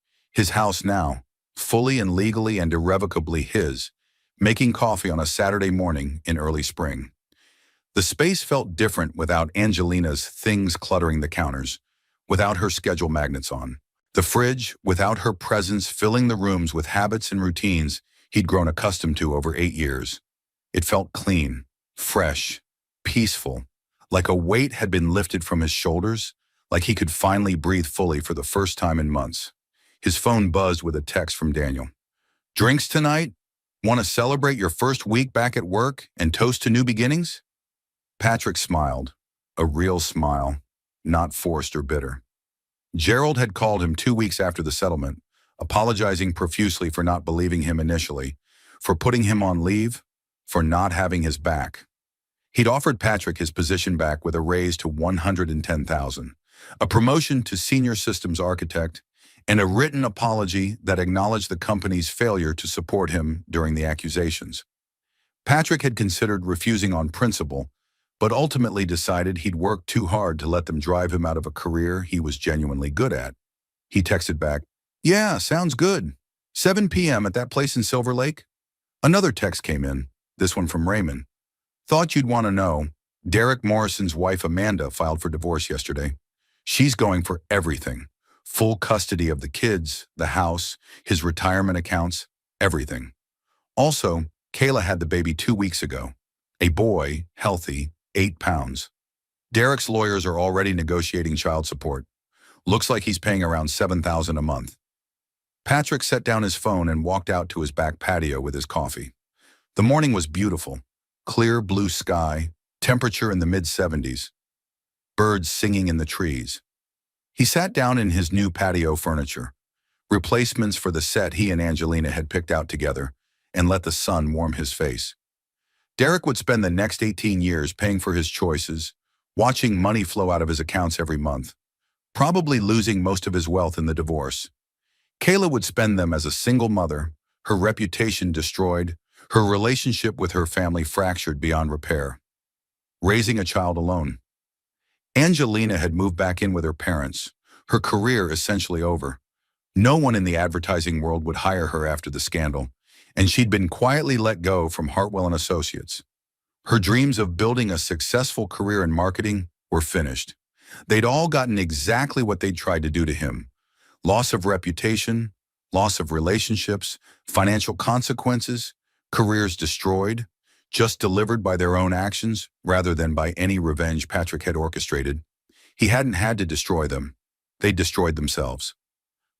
Speaker 1: now, fully and legally and irrevocably his, making coffee on a Saturday morning in early spring. The space felt different without Angelina's things cluttering the counters, without her schedule magnets on. The fridge, without her presence filling the rooms with habits and routines he'd grown accustomed to over 8 years. It felt clean, fresh, peaceful, like a weight had been lifted from his shoulders, like he could finally breathe fully for the first time in months. His phone buzzed with a text from Daniel. "Drinks tonight? Want to celebrate your first week back at work and toast to new beginnings?" Patrick smiled, a real smile, not forced or bitter. Gerald had called him 2 weeks after the settlement, apologizing profusely for not believing him initially, for putting him on leave, for not having his back. He'd offered Patrick his position back with a raise to $110,000, a promotion to senior systems architect, and a written apology that acknowledged the company's failure to support him during the accusations. Patrick had considered refusing on principle, but ultimately decided he'd worked too hard to let them drive him out of a career he was genuinely good at. He texted back, "Yeah, sounds good. 7 p.m. at that place in Silver Lake?" Another text came in, this one from Raymond. "Thought you'd want to know. Derek Morrison's wife Amanda filed for divorce yesterday. She's going for everything. Full custody of the kids, the house, his retirement accounts, everything. Also, Kayla had the baby 2 weeks ago. A boy, healthy, 8 pounds. Derek's lawyers are already negotiating child support. Looks like he's paying around $7,000 a month." Patrick set down his phone and walked out to his back patio with his coffee. The morning was beautiful. Clear blue sky, temperature in the mid-70s. Birds singing in the trees. He sat down in his new patio furniture, replacements for the set he and Angelina had picked out together, and let the sun warm his face. Derek would spend the next 18 years paying for his choices, watching money flow out of his accounts every month, probably losing most of his wealth in the divorce. Kayla would spend them as a single mother, her reputation destroyed, her relationship with her family fractured beyond repair. Raising a child alone. Angelina had moved back in with her parents, her career essentially over. No one in the advertising world would hire her after the scandal, and she'd been quietly let go from Hartwell & Associates. Her dreams of building a successful career in marketing were finished. They'd all gotten exactly what they'd tried to do to him. Loss of reputation, loss of relationships, financial consequences, careers destroyed, just delivered by their own actions rather than by any revenge Patrick had orchestrated. He hadn't had to destroy them. They destroyed themselves.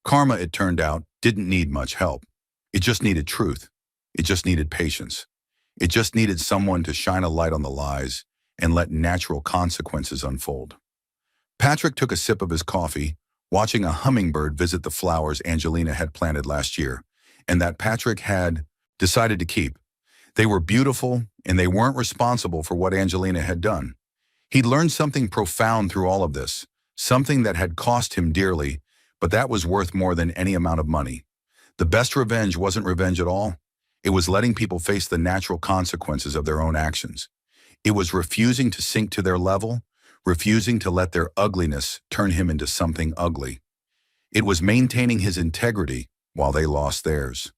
Speaker 1: Karma, it turned out, didn't need much help. It just needed truth. It just needed patience. It just needed someone to shine a light on the lies and let natural consequences unfold. Patrick took a sip of his coffee, watching a hummingbird visit the flowers Angelina had planted last year, and that Patrick had decided to keep. They were beautiful, and they weren't responsible for what Angelina had done. He'd learned something profound through all of this, something that had cost him dearly, but that was worth more than any amount of money. The best revenge wasn't revenge at all. It was letting people face the natural consequences of their own actions. It was refusing to sink to their level, refusing to let their ugliness turn him into something ugly. It was maintaining his integrity while they lost theirs.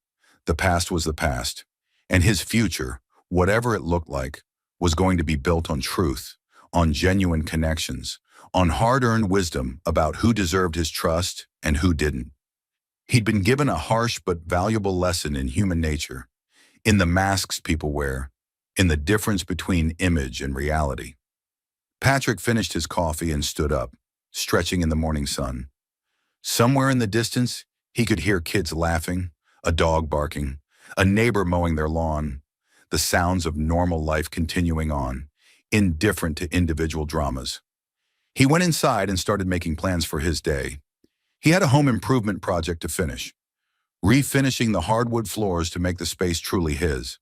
Speaker 1: The past was the past, and his future, whatever it looked like, was going to be built on truth, on genuine connections, on hard-earned wisdom about who deserved his trust and who didn't. He'd been given a harsh but valuable lesson in human nature, in the masks people wear, in the difference between image and reality. Patrick finished his coffee and stood up, stretching in the morning sun. Somewhere in the distance, He could hear kids laughing, a dog barking, a neighbor mowing their lawn, the sounds of normal life continuing on, indifferent to individual dramas. He went inside and started making plans for his day. He had a home improvement project to finish, refinishing the hardwood floors to make the space truly his.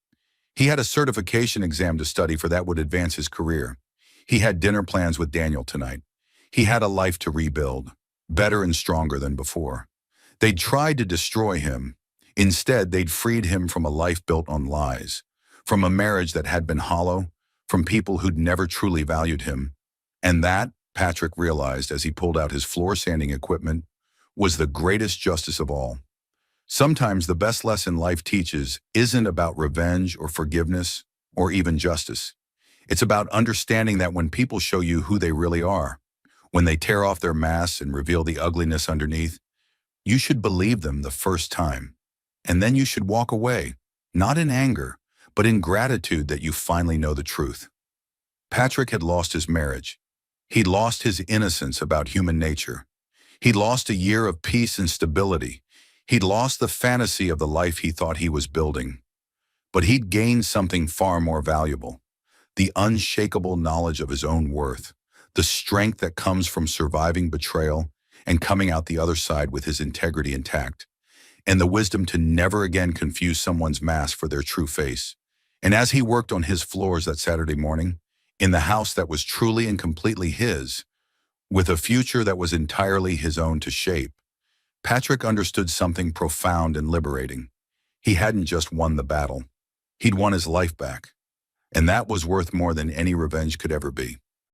Speaker 1: He had a certification exam to study for that would advance his career. He had dinner plans with Daniel tonight. He had a life to rebuild, better and stronger than before. They'd tried to destroy him. Instead, they'd freed him from a life built on lies, from a marriage that had been hollow, from people who'd never truly valued him. And that, Patrick realized as he pulled out his floor sanding equipment, was the greatest justice of all. Sometimes the best lesson life teaches isn't about revenge or forgiveness or even justice. It's about understanding that when people show you who they really are, when they tear off their masks and reveal the ugliness underneath, you should believe them the first time. And then you should walk away, not in anger, but in gratitude that you finally know the truth. Patrick had lost his marriage. He'd lost his innocence about human nature. He'd lost a year of peace and stability. He'd lost the fantasy of the life he thought he was building. But he'd gained something far more valuable, the unshakable knowledge of his own worth, the strength that comes from surviving betrayal and coming out the other side with his integrity intact, and the wisdom to never again confuse someone's mask for their true face. And as he worked on his floors that Saturday morning, in the house that was truly and completely his, with a future that was entirely his own to shape, Patrick understood something profound and liberating. He hadn't just won the battle. He'd won his life back. And that was worth more than any revenge could ever be.